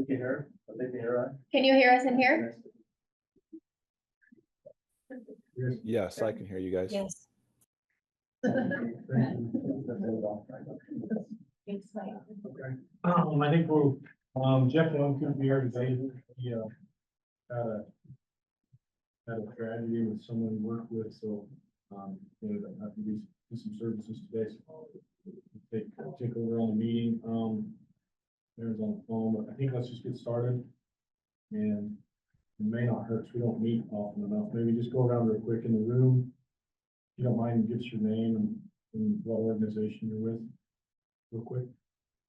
Can you hear us in here? Yes, I can hear you guys. Yes. I think we'll, Jeff won't be here today. He had a tragedy with someone he worked with, so you know, have to do some services today. So take over on the meeting. There's on the phone, but I think let's just get started. And it may not hurt, so we don't meet often enough. Maybe just go around real quick in the room. If you don't mind, give us your name and what organization you're with, real quick.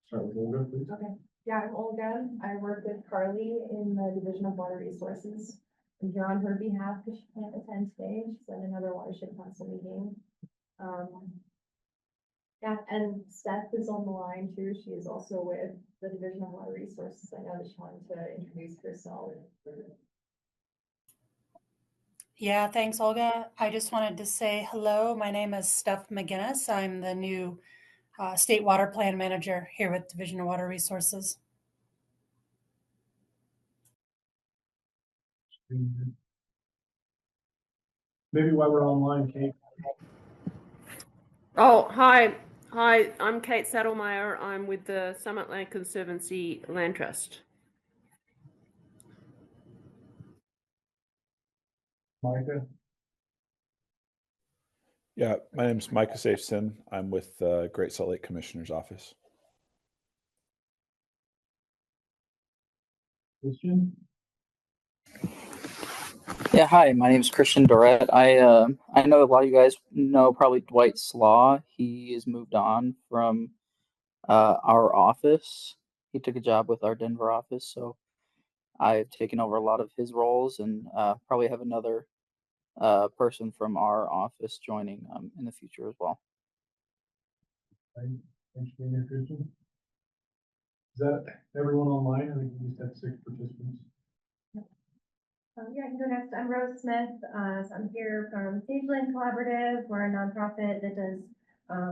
Start with Olga, please. Okay. Yeah, I'm Olga. I work with Carly in the Division of Water Resources. I'm here on her behalf because she can't attend today. She's at another watershed council meeting. Yeah, and Steph is on the line too. She is also with the Division of Water Resources. I know that she wanted to introduce herself. Yeah, thanks, Olga. I just wanted to say hello. My name is Steph McGinnis. I'm the new State Water Plan Manager here with Division of Water Resources. Maybe while we're online, Kate. Oh, hi. Hi, I'm Kate Saddlemeyer. I'm with the Summit Land Conservancy Land Trust. Micah. Yeah, my name is Micah Safeson. I'm with the Great Salt Lake Commissioner's Office. Christian. Yeah, hi, my name is Christian Dorette. I know a lot of you guys know probably Dwight Slaw. He has moved on from our office. He took a job with our Denver office, so I've taken over a lot of his roles and probably have another person from our office joining in the future as well. Thanks for being here, Christian. Is that everyone online? I think we just had 6 participants. Yeah, I can go next. I'm Rose Smith. So I'm here from Sageland Collaborative. We're a nonprofit that does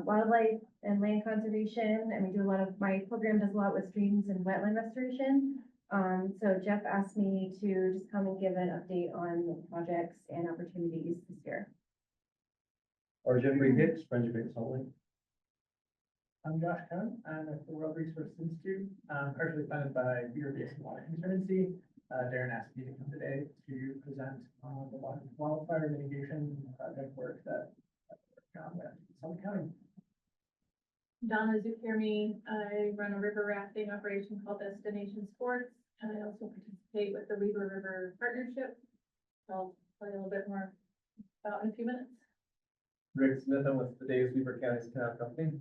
wildlife and land conservation, and we do a lot of, my program does a lot with streams and wetland restoration. So Jeff asked me to just come and give an update on projects and opportunities this year. Arjun Hicks, Friendship Hicks Salt Lake. I'm Josh Cohn. I'm at the World Resource Institute, partially funded by Weber Basin Watershed. Darren asked me to come today to present on the wildfire mitigation project work that we're working on with Summit County. Dawna Zukirmi. I run a river rafting operation called Destination Sports, and I also participate with the Weber River Partnership. I'll tell you a little bit more about in a few minutes. Rick Smith, I'm with the Davis Weber County's Canal Company.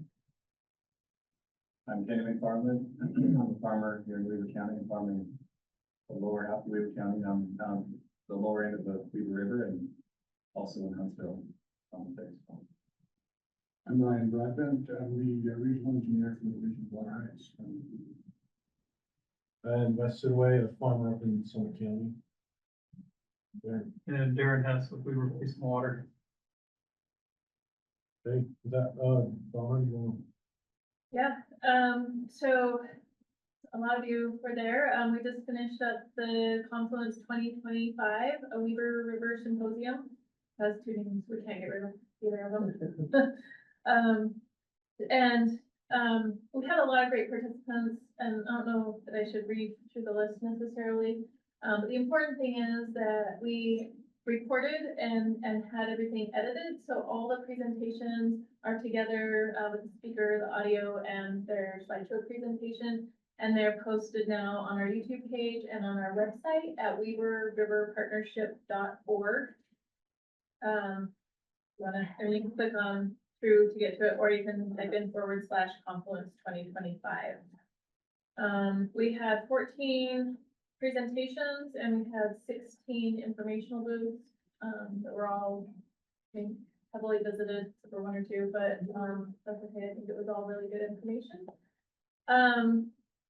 I'm Kenny McFarland. I'm a farmer here in Weber County. I'm farming the lower half of Weber County. I'm down the lower end of the Weber River and also in Huntsville. I'm Ryan Broadbent. I'm the regional engineer for the Division of Water Rights. And Wes Sidway, a farmer up in Summit County. Darren. And Darren Hess with Weber Basin Water. Okay, is that Dawna, you want to? Yeah, so a lot of you were there. We just finished up the Confluence 2025, a Weber River Symposium. Has 2 names, we can't get rid of either of them. We had a lot of great participants, and I don't know that I should read through the list necessarily. But the important thing is that we recorded and had everything edited, so all the presentations are together with the speaker, the audio, and their slideshow presentation, and they're posted now on our YouTube page and on our website at weberriverpartnership.org. And you can click on through to get to it, or you can type in /Confluence 2025. We had 14 presentations and we had 16 informational booths that were all, I think, heavily visited, except for 1 or 2, but that's okay. I think it was all really good information.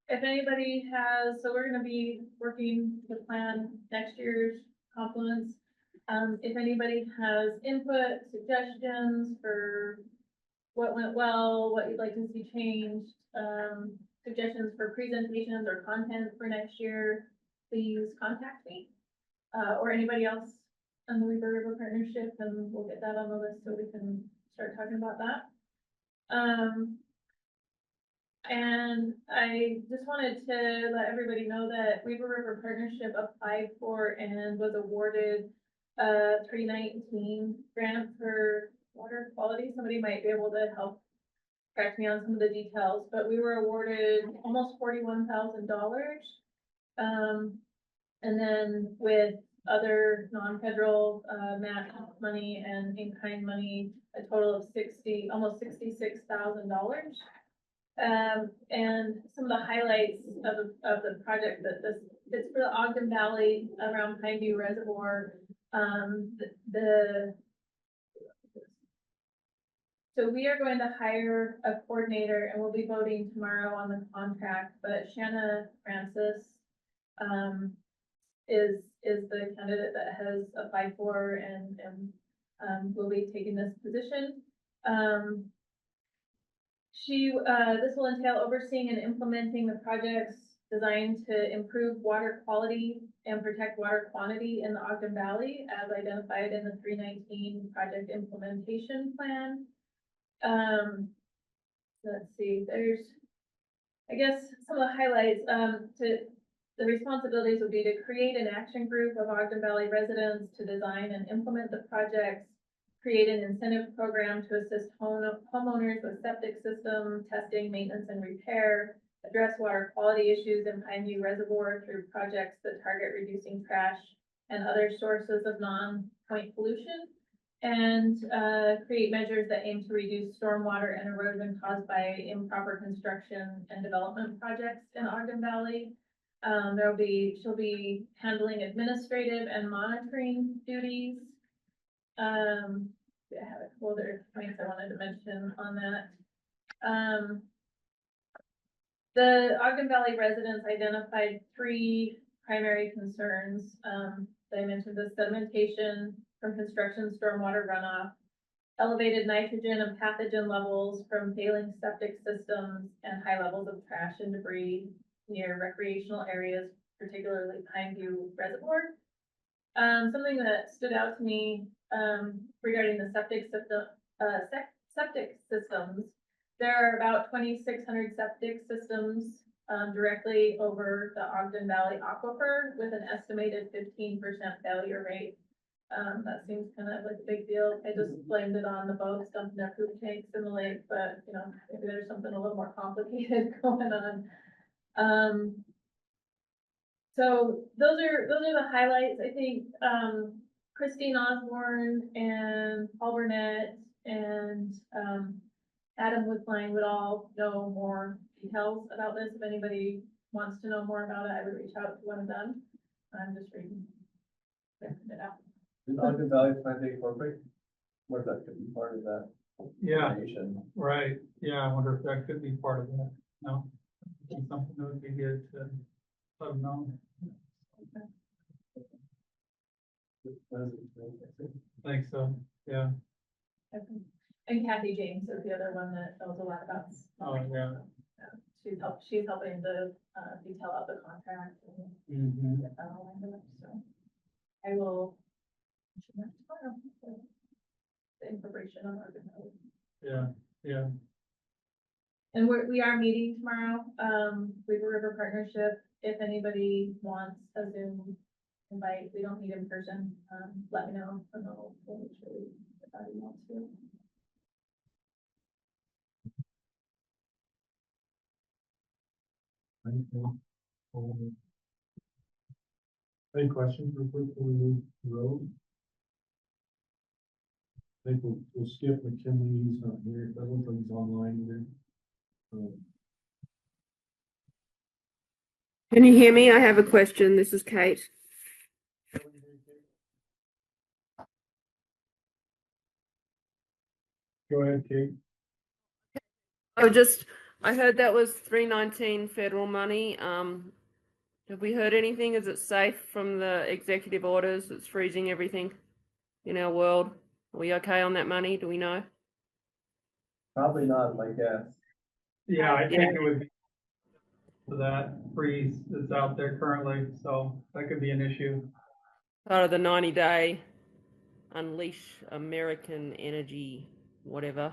If anybody has, so we're going to be working to plan next year's Confluence. If anybody has input, suggestions for what went well, what you'd like to see changed, suggestions for presentations or content for next year, please contact me. Or anybody else on the Weber River Partnership, and we'll get that on the list so we can start talking about that. And I just wanted to let everybody know that Weber River Partnership applied for and was awarded a 319 grant for water quality. Somebody might be able to help correct me on some of the details, but we were awarded almost $41,000. And then with other non-federal match money and in-kind money, a total of almost $66,000. And some of the highlights of the project it's for the Ogden Valley around Pineview Reservoir. So we are going to hire a coordinator, and we'll be voting tomorrow on the contract, but Shanna Francis is the candidate that has applied for and will be taking this position. This will entail overseeing and implementing the projects designed to improve water quality and protect water quantity in the Ogden Valley as identified in the 319 project implementation plan. Let's see, there's, I guess, some of the highlights. The responsibilities would be to create an action group of Ogden Valley residents to design and implement the projects, create an incentive program to assist homeowners with septic system testing, maintenance, and repair, address water quality issues in Pineview Reservoir through projects that target reducing trash and other sources of non-point pollution, and create measures that aim to reduce stormwater and erosion caused by improper construction and development projects in Ogden Valley. She'll be handling administrative and monitoring duties. I have a couple other points I wanted to mention on that. The Ogden Valley residents identified 3 primary concerns. That I mentioned: the sedimentation from construction stormwater runoff, elevated nitrogen and pathogen levels from failing septic systems, and high levels of trash and debris near recreational areas, particularly Pineview Reservoir. Something that stood out to me regarding the septic systems, there are about 2,600 septic systems directly over the Ogden Valley aquifer with an estimated 15% failure rate. That seems kind of like a big deal. I just blamed it on the boats dumping their poop tanks in the lake, but maybe there's something a little more complicated going on. So those are the highlights. I think Christine Osborne and Paul Burnett and Adam Woodline would all know more details about this. If anybody wants to know more about it, I would reach out to one of them. I'm just reading it out. Is Ogden Valley plan to incorporate? What if that could be part of that? Yeah, Nation? right. Yeah, I wonder if that could be part of that. No, something that would be good to let them know. I think so. Yeah. Okay. And Kathy James is the other one that knows a lot about. Oh, yeah. She's helping to detail out the contract and get that all lined up. So I will mention that tomorrow. The information on our. Yeah. Yeah. And we are meeting tomorrow. Weber River Partnership. If anybody wants a Zoom invite, we don't meet in person. Let me know, and we'll make sure we get that email too. Any questions before we move to the road? I think we'll skip McKinley. He's not here. I don't think he's online either. Can you hear me? I have a question. This is Kate. Go ahead, Kate. I heard that was 319 federal money. Have we heard anything? Is it safe from the executive orders that's freezing everything in our world? Are we okay on that money? Do we know? Probably not, my guess. Yeah, I think it would be for that freeze that's out there currently, so that could be an issue. Part of the 90-day Unleash American Energy, whatever.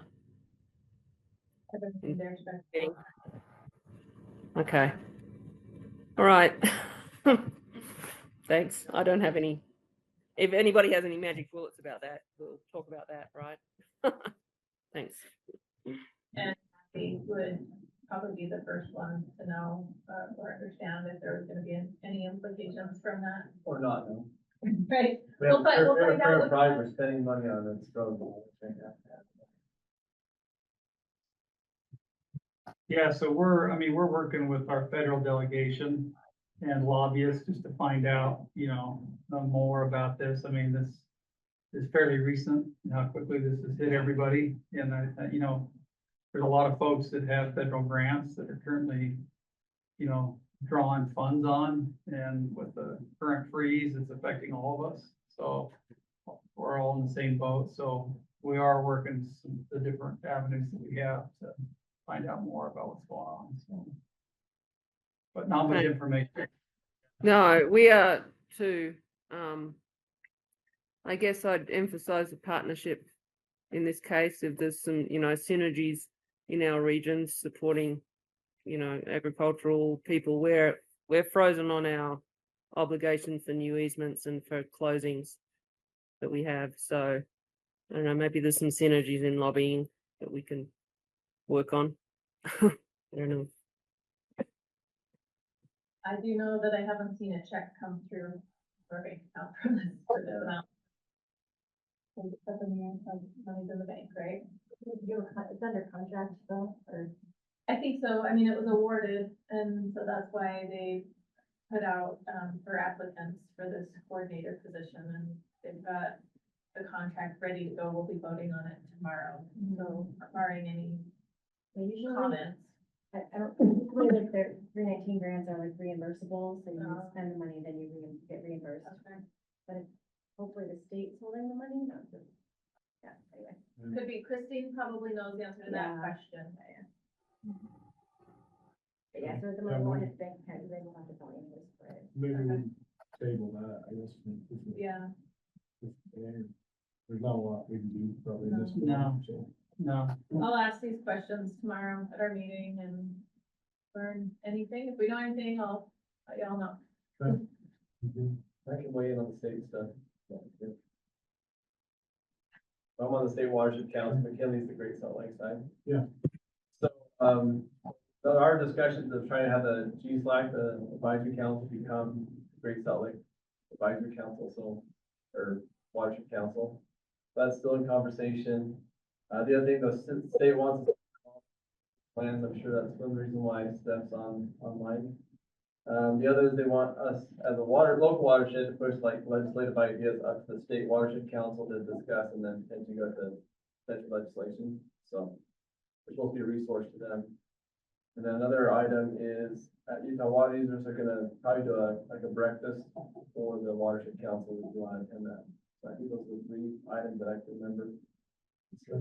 Okay. All right. Thanks. I don't have any. If anybody has any magic bullets about that, we'll talk about that, right? Thanks. And we would probably be the first one to know or understand if there was going to be any implications from that. Or not, no. Right. We have We'll find a out current what- project we're spending money on, it's growing. Yeah, so we're working with our federal delegation and lobbyists just to find out, more about this. I mean, this is fairly recent, how quickly this has hit everybody. And there's a lot of folks that have federal grants that are currently, drawing funds on, and with the current freeze, it's affecting all of us. So we're all in the same boat. So we are working the different avenues that we have to find out more about what's going on. So, but not much information. No, we are too. I guess I'd emphasize the partnership in this case. If there's some, synergies in our regions supporting, agricultural people, we're frozen on our obligations for new easements and for closings that we have. So I don't know, maybe there's some synergies in lobbying that we can work on. I don't know. I do know that I haven't seen a check come through for a bank account for this amount. That's in the money's in the bank, right? It's under contract though, or? I think so. I mean, it was awarded, and so that's why they put out for applicants for this coordinator position, and they've got the contract ready to go. We'll be voting on it tomorrow. So barring any comments. I don't, usually like their 319 grants are like reimbursable, so you spend the money, then you get reimbursed. Okay. But hopefully the state's holding the money, not the, yeah, anyway. Could be Christine probably knows the answer to that Yeah. question. But yeah, so the money won't hit the bank account, they will have to go invoice for it. Maybe we table that, I guess. Yeah. There's not a lot we can do probably in this. No. meeting, so. No. I'll ask these questions tomorrow at our meeting and learn anything. If we know anything, I'll let y'all know. I can weigh in on the state stuff. I'm on the state watershed council. McKinley's the Great Salt Lake side. Yeah. So our discussions of trying to have the GSLAC, the advisory council, become Great Salt Lake Advisory Council, or Watershed Council. That's still in conversation. The other thing, the state wants plans. I'm sure that's one reason why Steph's online. The other is they want us as a local watershed to push like legislative ideas up to the state watershed council to discuss and then potentially go to federal legislation. So we're supposed to be a resource to them. And then another item is Utah water users are gonna probably do a breakfast for the watershed council if you want to attend that. So I think those are the 3 items that I can remember. All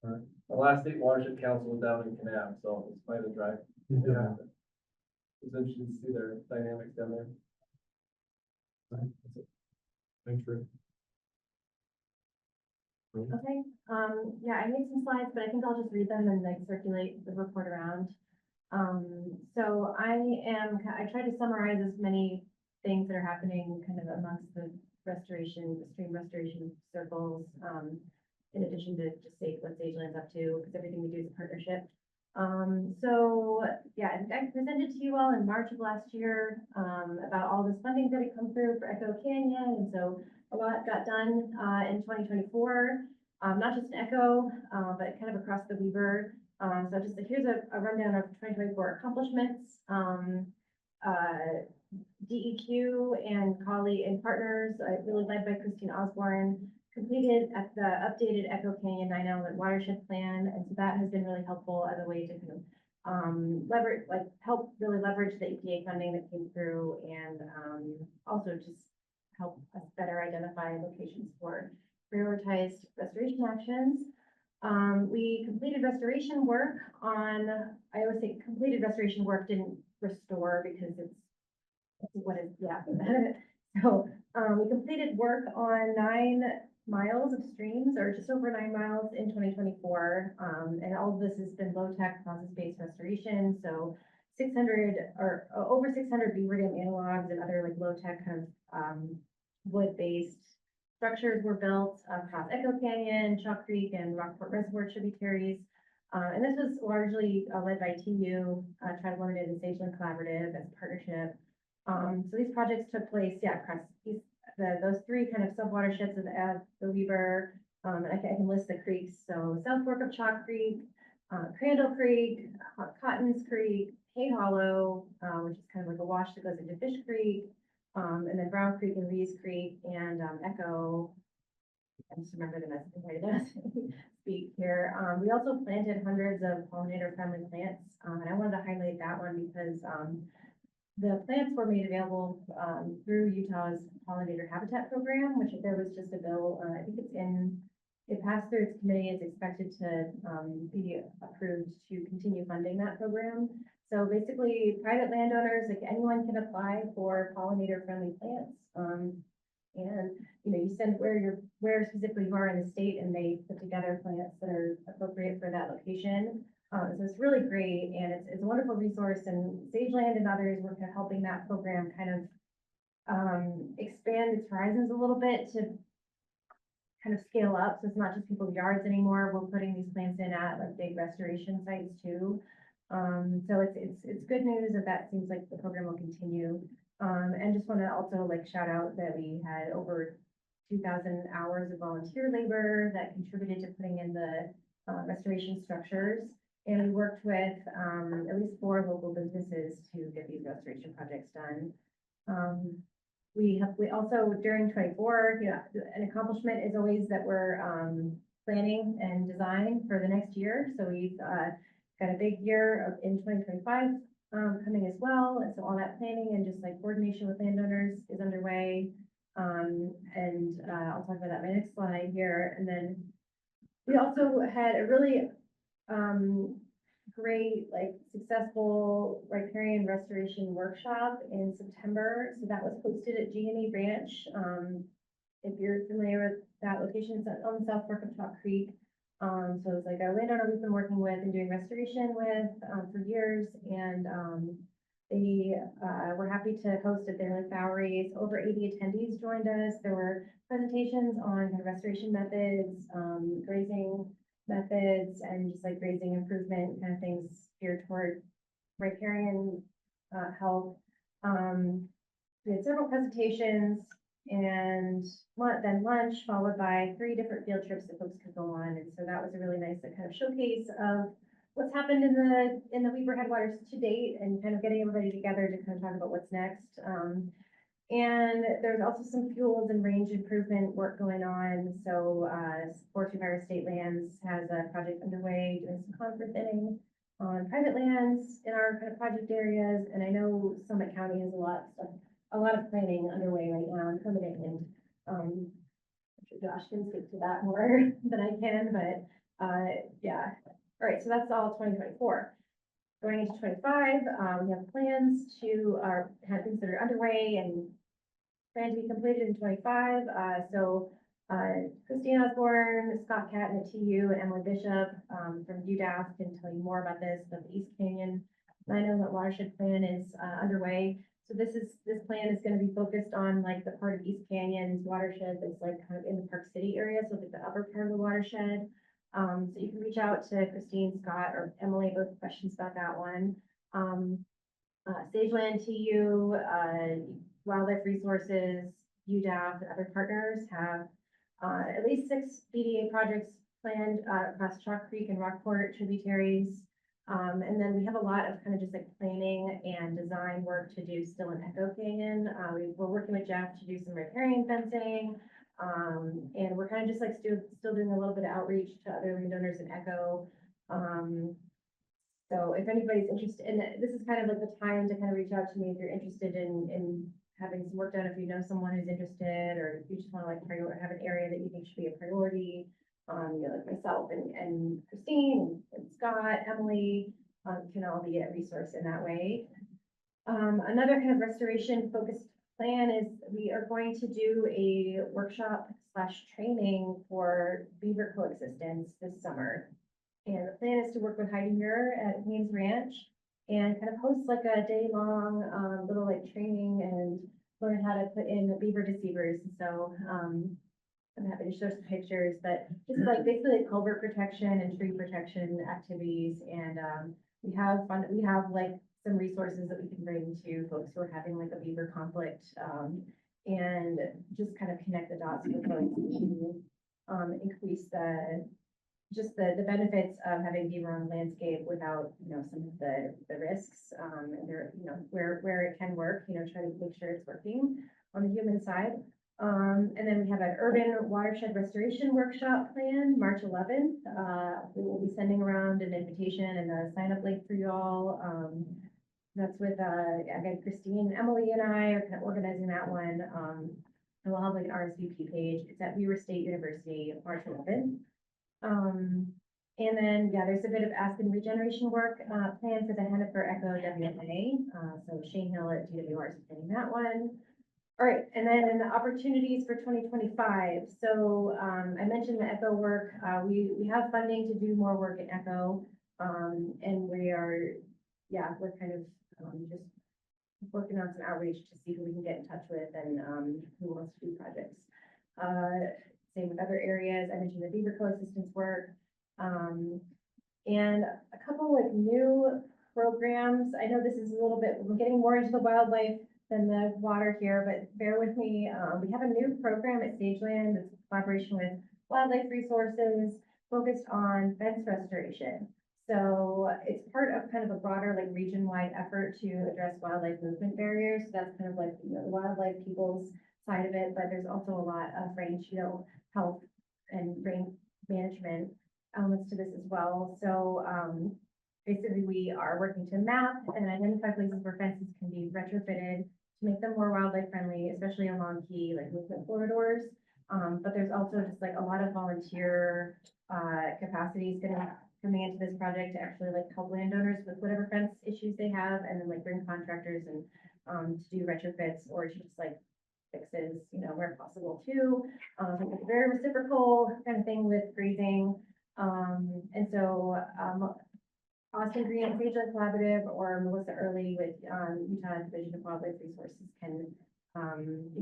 right. The last state watershed council was down in Kanab, so it's quite a drive. Yeah. It's interesting to see their dynamics down there. Thanks, Rick. Okay, yeah, I made some slides, but I think I'll just read them and like circulate the report around. So I tried to summarize as many things that are happening kind of amongst the stream restoration circles, in addition to just state what Sageland's up to, because everything we do is a partnership. So yeah, I presented to you all in March of last year, about all this funding that had come through for Echo Canyon. And so a lot got done, in 2024, not just in Echo, but kind of across the Weber. So just here's a rundown of 2024 accomplishments. DEQ and colleague and partners, really led by Christine Osborne, completed at the updated Echo Canyon 9-element watershed plan. And so that has been really helpful as a way to kind of help really leverage the EPA funding that came through, and also just help us better identify locations for prioritized restoration actions. We completed restoration work on, I always say completed restoration work didn't restore because it's what is, yeah. So, we completed work on 9 miles of streams, or just over 9 miles in 2024. And all of this has been low-tech process-based restoration, so 600 or over 600 beaver dam analogs and other like low-tech kind of wood-based structures were built across Echo Canyon, Chalk Creek, and Rockport Reservoir tributaries. And this was largely led by TU, Tribal Limited and Sageland Collaborative as a partnership. So these projects took place, yeah, across those 3 kind of sub-watersheds of the Weber. And I can list the creeks. So South Fork of Chalk Creek, Crandall Creek, Cottons Creek, Hay Hollow, which is kind of like a wash that goes into Fish Creek, and then Brown Creek and Reeves Creek, and Echo. I just remember them as I speak here. We also planted hundreds of pollinator-friendly plants, and I wanted to highlight that one because the plants were made available through Utah's Pollinator Habitat Program, which there was just a bill, I think it passed through its committee. It's expected to be approved to continue funding that program. So basically, private landowners, like anyone can apply for pollinator-friendly plants. And you send where specifically you are in the state, and they put together plants that are appropriate for that location. So it's really great, and it's a wonderful resource. And Sageland and others were kind of helping that program kind of expand its horizons a little bit to kind of scale up. So it's not just people's yards anymore. We're putting these plants in at like big restoration sites too. So it's good news that seems like the program will continue. And just want to also like shout out that we had over 2,000 hours of volunteer labor that contributed to putting in the restoration structures. And we worked with at least 4 local businesses to get these restoration projects done. We also during 24, an accomplishment is always that we're planning and design for the next year. So we've got a big year in 2025 coming as well. And so all that planning and just like coordination with landowners is underway. And I'll talk about that in my next slide here. And then we also had a really great, like successful riparian restoration workshop in September. So that was hosted at G&E Ranch. If you're familiar with that location, it's on the South Fork of Chalk Creek. So it's like a landowner we've been working with and doing restoration with for years. And they were happy to host at their Lake Boweries. Over 80 attendees joined us. There were presentations on kind of restoration methods, grazing methods, and just like grazing improvement kind of things geared toward riparian health. We had several presentations, and then lunch followed by 3 different field trips that folks could go on. And so that was a really nice kind of showcase of what's happened in the Weber headwaters to date, and kind of getting everybody together to kind of talk about what's next. And there's also some fuels and range improvement work going on. So Forestry Fire State Lands has a project underway doing some conifer thinning on private lands in our kind of project areas. And I know Summit County has a lot of planning underway right now and permitting. And I'm sure Josh can speak to that more than I can, but yeah. All right, so that's all 2024. Going into 25, we have plans to have things that are underway and plan to be completed in 25. So Christine Osborne, Scott Catton at TU, and Emily Bishop from UDAF can tell you more about this. But the East Canyon 911 watershed plan is underway. So this plan is going to be focused on like the part of East Canyon's watershed that's like kind of in the Park City area, so like the upper part of the watershed. So you can reach out to Christine, Scott, or Emily, both questions about that one. Sageland, TU, Wildlife Resources, UDAF, and other partners have at least 6 BDA projects planned across Chalk Creek and Rockport tributaries. And then we have a lot of kind of just like planning and design work to do still in Echo Canyon. We're working with Jeff to do some riparian fencing. And we're kind of just like still doing a little bit of outreach to other landowners in Echo. So if anybody's interested, and this is kind of like the time to kind of reach out to me if you're interested in having some work done, if you know someone who's interested, or if you just want to like have an area that you think should be a priority. Like myself and Christine and Scott, Emily, can all be a resource in that way. Another kind of restoration focused plan is we are going to do a workshop slash training for beaver coexistence this summer. And the plan is to work with Heidi Muir at Queens Ranch and kind of host like a day-long little like training and learn how to put in the beaver deceivers. So I'm happy to show some pictures, but just like basically like culvert protection and tree protection activities. And we have like some resources that we can bring to folks who are having like a beaver conflict and just kind of connect the dots with folks to increase the benefits of having beaver on the landscape without, some of the risks, and there, where it can work, try to make sure it's working on the human side. And then we have an urban watershed restoration workshop planned March 11th. We will be sending around an invitation and a sign up link for you all. That's with, again, Christine, Emily and I are kind of organizing that one. And we'll have like an RSVP page. It's at Weber State University, March 11th. And then, there's a bit of aspen regeneration work planned for the Hennifer Echo WMA. So Shane Hill at DWR is planning that one. All right, and then opportunities for 2025. So I mentioned the Echo work. We have funding to do more work in Echo. And we are, we're kind of just working on some outreach to see who we can get in touch with and who wants to do projects. Same with other areas. I mentioned the beaver coexistence work. And a couple like new programs. I know this is a little bit, we're getting more into the wildlife than the water here, but bear with me. We have a new program at Sageland that's a collaboration with wildlife resources focused on fence restoration. So it's part of kind of a broader like region-wide effort to address wildlife movement barriers. So that's kind of like, the wildlife people's side of it, but there's also a lot of range, health and rain management elements to this as well. So basically we are working to map and identify places where fences can be retrofitted to make them more wildlife friendly, especially along key like movement corridors. But there's also just like a lot of volunteer capacities coming into this project to actually like help landowners with whatever fence issues they have, and then like bring contractors and to do retrofits or to just like fixes, where possible too. So it's a very reciprocal kind of thing with grazing. And so Austin Green and Sageland Collaborative or Melissa Early with Utah Division of Wildlife Resources you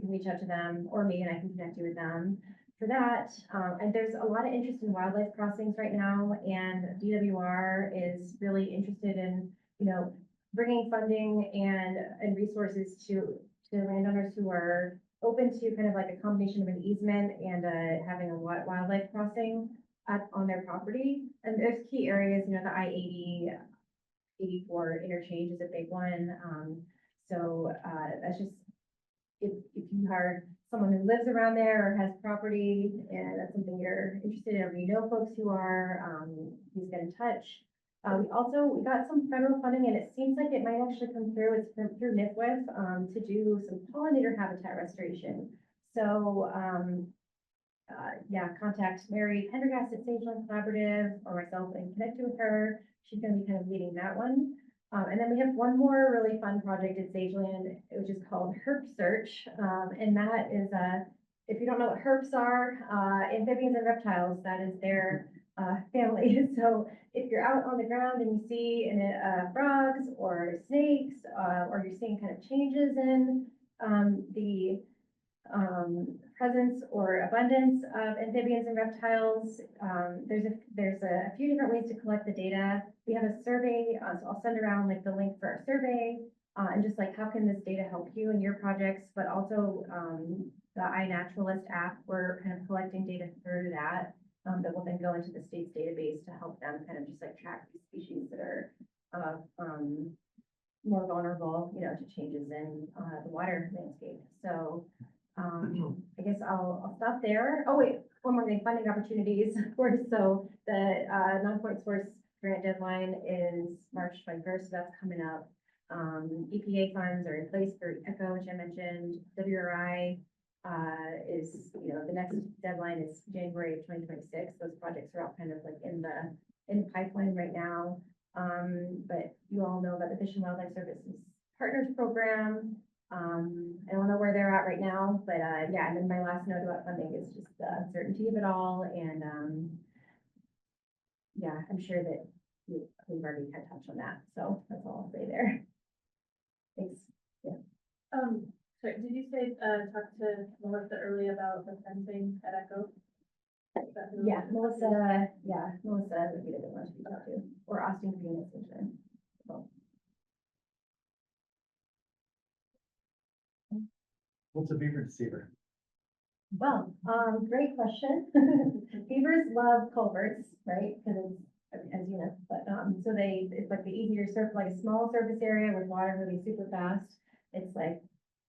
can reach out to them or me and I can connect you with them for that. And there's a lot of interest in wildlife crossings right now, and DWR is really interested in, bringing funding and resources to landowners who are open to kind of like a combination of an easement and having a wildlife crossing on their property. And there's key areas, the I-80, 84 interchange is a big one. So that's just, if you are someone who lives around there or has property and that's something you're interested in, or you know folks who are, please get in touch. We got some federal funding, and it seems like it might actually come through. It's through NIFWF to do some pollinator habitat restoration. So contact Mary Pendergast at Sageland Collaborative or myself and connect with her. She's going to be kind of leading that one. And then we have one more really fun project at Sageland, which is called Herp Search. And that is, if you don't know what herps are, amphibians and reptiles, that is their family. So if you're out on the ground and you see frogs or snakes, or you're seeing kind of changes in the presence or abundance of amphibians and reptiles, there's a few different ways to collect the data. We have a survey, so I'll send around like the link for our survey, and just like how can this data help you in your projects, but also the iNaturalist app, we're kind of collecting data through that that will then go into the state's database to help them kind of just like track these species that are more vulnerable, to changes in the water landscape. So I guess I'll stop there. Oh wait, one more thing, funding opportunities, of course. So the non-point source grant deadline is March 21st, so that's coming up. EPA funds are in place for ECHO, which I mentioned. WRI is, the next deadline is January of 2026. Those projects are all kind of like in the pipeline right now. But you all know about the Fish and Wildlife Service's partners program. I don't know where they're at right now, but, yeah, and then my last note about funding is just the uncertainty of it all, and, yeah, I'm sure that we've already kind of touched on that, so that's all I'll say there. Thanks. Sorry, did you say, talk to Melissa early about the fencing at Echo? Is that who- Yeah, Melissa would be the good one to talk to, or Austin Green is intern. So, What's a beaver deceiver? well, great question. Beavers love culverts, right? Because it's, as you know, but, so it's like the easier like a small surface area with water moving super fast. It's like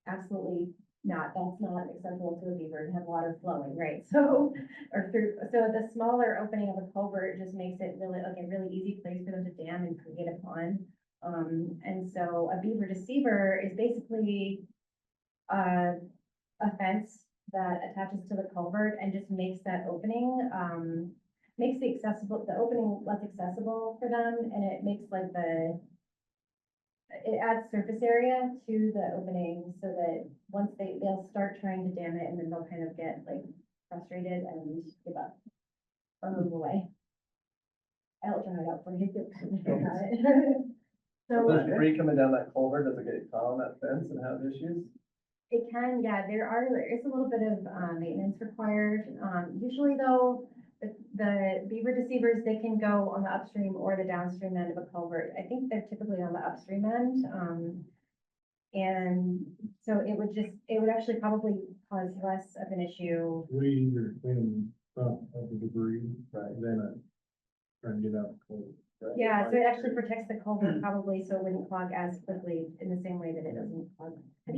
absolutely that's not acceptable to a beaver to have water flowing, right? So, the smaller opening of a culvert just makes it really, like a really easy place for them to dam and create a pond. And so a beaver deceiver is basically a fence that attaches to the culvert and just makes that opening, makes the opening less accessible for them, and it makes like it adds surface area to the opening so that once they'll start trying to dam it, and then they'll kind of get like frustrated and give up or move away. I'll try it out for you. Got it. So there's debris coming down that culvert, does it get caught on that fence and have issues? It can, yeah, there is a little bit of maintenance required. Usually though, the beaver deceivers, they can go on the upstream or the downstream end of a culvert. I think they're typically on the upstream end. And so it would actually probably cause less of an issue. We either clean front of the debris, right, than trying to get out the cold. Right? Yeah, so it actually protects the culvert probably, so it wouldn't clog as quickly in the same way that it doesn't clog. Did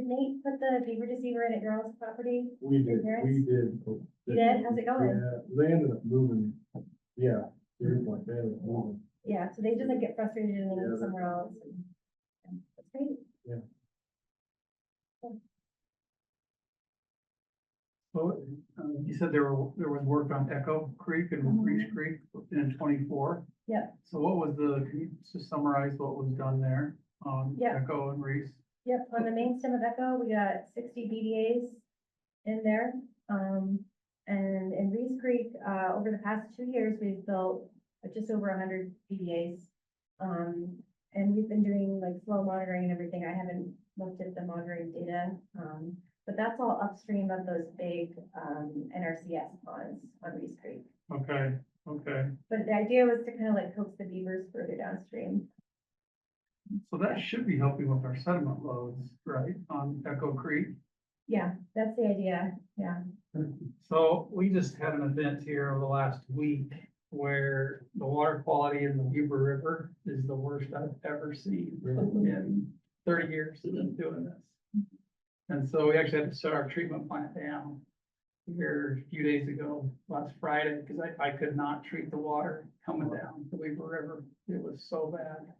Nate put the beaver deceiver in at your all's property? We did. You did? How's it going? Yeah, they ended up moving, yeah, they ended up moving. Yeah, so they just like get frustrated and they Yeah, move somewhere else. And that's great. So, you said there was work on Echo Creek and Reese Creek in 24. Yeah. So can you just summarize what was done there on Yeah. Echo and Reese? Yep, on the main stem of Echo, we got 60 BDAs in there. And in Reese Creek, over the past 2 years, we've built just over 100 BDAs. And we've been doing like flow monitoring and everything. I haven't looked at the monitoring data. But that's all upstream of those big NRCS ponds on Reese Creek. Okay. But the idea was to kind of like coax the beavers further downstream. So that should be helping with our sediment loads, right, on Echo Creek? Yeah, that's the idea. Yeah. So we just had an event here over the last week where the water quality in the Weber River is the worst I've ever seen in 30 years of doing this. And so we actually had to shut our treatment plant down here a few days ago, last Friday, because I could not treat the water coming down the Weber River. It was so bad.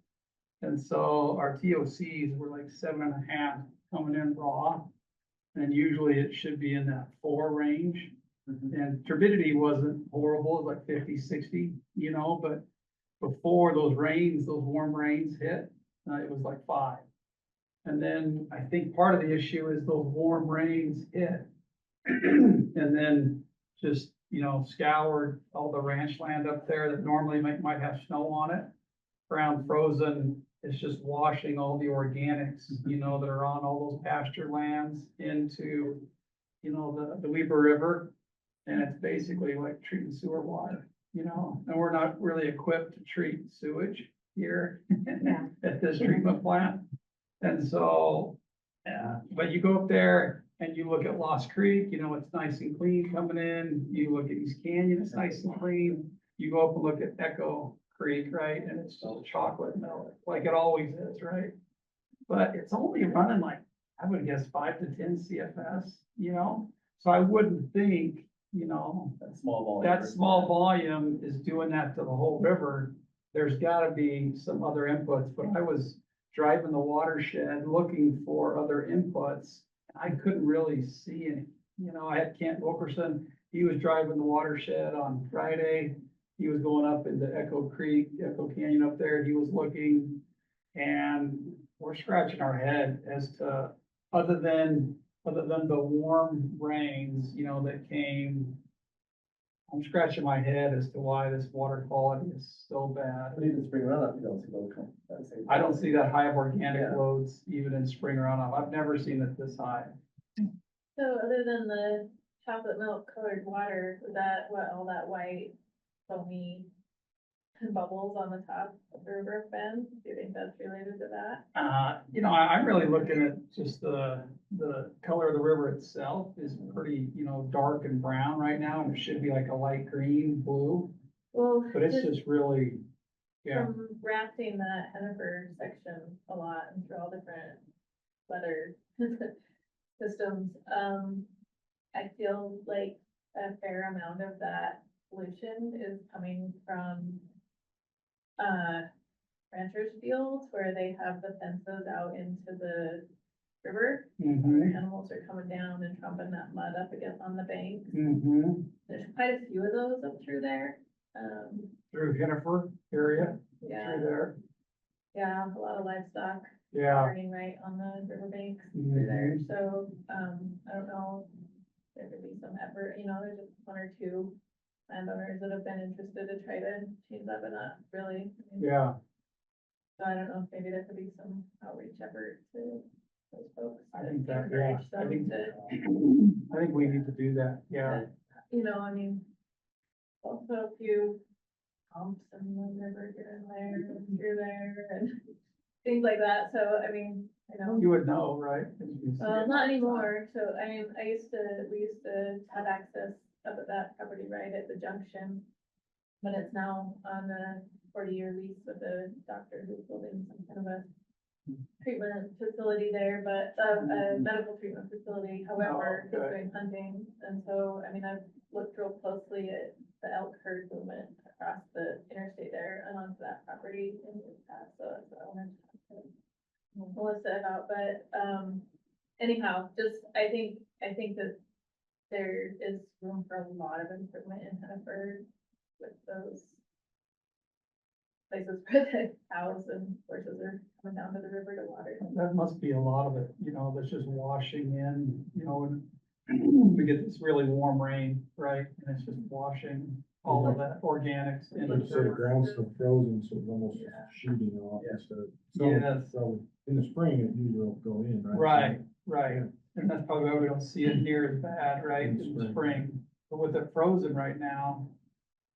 And so our TOCs were like 7.5 coming in raw. And usually it should be in that 4 range. And turbidity wasn't horrible, it was like 50, 60, but before those warm rains hit, it was like 5. And then I think part of the issue is those warm rains hit and then just, scoured all the ranch land up there that normally might have snow on it. Ground frozen, it's just washing all the organics, that are on all those pasture lands into, the Weber River. And it's basically like treating sewer water, and we're not really equipped to treat sewage here at this treatment plant. And so, but you go up there and you look at Lost Creek, it's nice and clean coming in. You look at East Canyon, it's nice and clean. You go up and look at Echo Creek, right? And it's just chocolate milk, like it always is, right? But it's only running like, I would guess 5 to 10 CFS, So I wouldn't think, that small volume is doing that to the whole river. There's gotta be some other inputs, but I was driving the watershed looking for other inputs. I couldn't really see any, I had Kent Wilkerson, he was driving the watershed on Friday. He was going up into Echo Creek, Echo Canyon up there, he was looking, And we're scratching our head as to, other than the warm rains, you know, that came. I'm scratching my head as to why this water quality is so bad. But even spring runoff, you don't see those come. that same- I don't see that high of organic Yeah. loads even in spring runoff. I've never seen it this high. So other than the chocolate milk colored water, was that what all that white foamy bubbles on the top of the river have been? Do you think that's related to that? You know, I'm really looking at just the color of the river itself is pretty, you know, dark and brown right now, and it should be like a light green, blue, Well, but it's just really, yeah. from rafting that Hennifer section a lot and through all different weather systems, I feel like a fair amount of that pollution is coming from ranchers' fields where they have the fences out into the river. Mm-hmm, Animals are coming down and trumping that mud up against on the bank. mm-hmm. There's quite a few of those up through there. Through Hennifer area, Yeah, through there, yeah, a lot of livestock yeah. burning right on the riverbanks through there. Mhm. So, I don't know. There could be some effort, you know, there's just one or two landowners that have been interested to try to change that, but not really. I mean, Yeah, So I don't know if maybe there could be some outreach effort to those folks. I to think that, yeah, encourage I them think, to, I think we need to do that, yeah. you know, I mean, also a few pumps in the river here and there, and through there, and things like that. So, I mean, you know. You would know, right? You see Well, it. not anymore, so, I mean, we used to have access up at that property right at the junction. But it's now on a 40-year lease with a doctor who's building some kind of a treatment facility there, but, a medical treatment facility, however, Oh, he's okay. doing hunting. And so, I mean, I've looked real closely at the elk herd movement across the interstate there and onto that property in the past, so that's what I wanted to talk to Melissa about, but, anyhow, just, I think that there is room for a lot of improvement in Hennifer with those places where the cows and horses are coming down to the river to water. That must be a lot of it, you know, that's just washing in, you know, and we get this really warm rain, right? And it's just washing all of that organics into Like you said, the the ground's still frozen, so it's almost Yeah. shooting off instead of. Yes. So in the spring, it usually will go in, right? Right, right. And that's probably why we don't see it near as bad, right, In in the the spring. spring. But with it frozen right now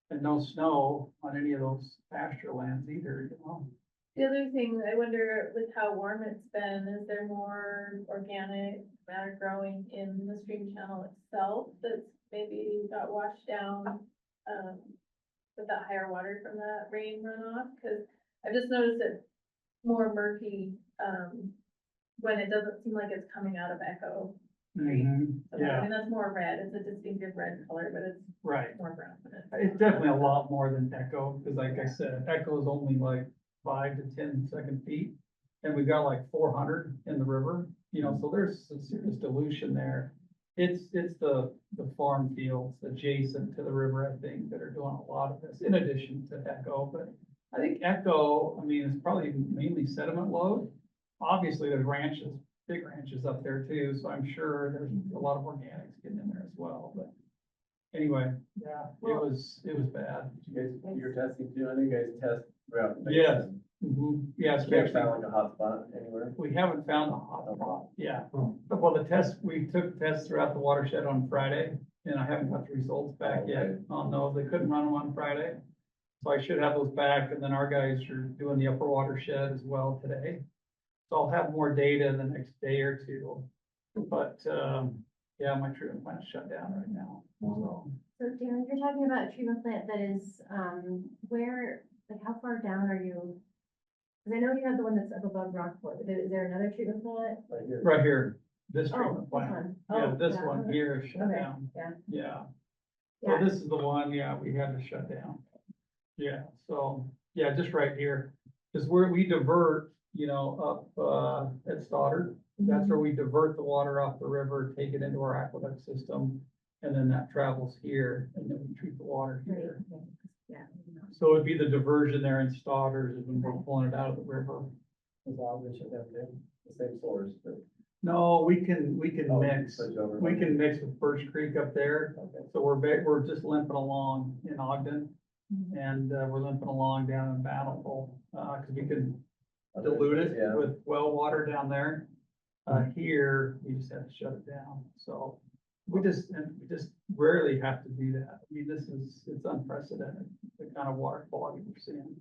and no snow on any of those pasture lands either, you know? The other thing, I wonder with how warm it's been, is there more organic matter growing in the stream channel itself that's maybe got washed down, with that higher water from that rain runoff? Cause I've just noticed it more murky, when it doesn't seem like it's coming out of Echo. Mhm, So, I yeah, mean, that's more red, it's a distinctive red color, but it's right. more brown than it. It's definitely a lot more than Echo, because like I said, Echo is only like 5 to 10 second feet. And we've got like 400 in the river, you know, so there's some serious dilution there. It's the farm fields adjacent to the river, I think, that are doing a lot of this, in addition to Echo. But I think Echo, I mean, it's probably mainly sediment load. Obviously, there's ranches, big ranches up there too, so I'm sure there's a lot of organics getting in there as well, but anyway, yeah, it was bad. You guys, you're testing too, I know you guys test throughout. the Yes. basin. Yes, You we haven't actually, found like a hot spot anywhere? we haven't found a hot spot, yeah. Oh. Well, we took tests throughout the watershed on Friday, and I haven't got the results back yet on those. They couldn't run them on Friday. So I should have those back, and then our guys are doing the upper watershed as well today. So I'll have more data in the next day or two. But, yeah, my treatment plant's shut down right now, so. So Darren, you're talking about a treatment plant that is, where, like, how far down are you? Cause I know you have the one that's up above Rockport, but is there another treatment plant? Right here. Right here, this Oh, treatment this plant. one. Yeah, Oh, this yeah, one okay. here is shut Okay, down. yeah. Yeah. Yeah. So this is the one, yeah, we had to shut down. Yeah, so, yeah, just right here, because we divert, you know, up, at Stoddard. That's where we divert the water off the river, take it into our aqueduct system, and then that travels here, and then we treat the water Right, here. yeah. So it'd be the diversion there in Stoddard is when we're pulling it out of the river. Is Ogden shut down too? The same source, but. No, we can Oh, mix, switch over. we can mix with Birch Creek up there. Okay. So we're just limping along in Ogden and, we're limping along down in Bountiful, cause we can dilute it Yeah. with well water down there. Here, we just have to shut it down. So we just rarely have to do that. I mean, it's unprecedented, the kind of water quality we're seeing.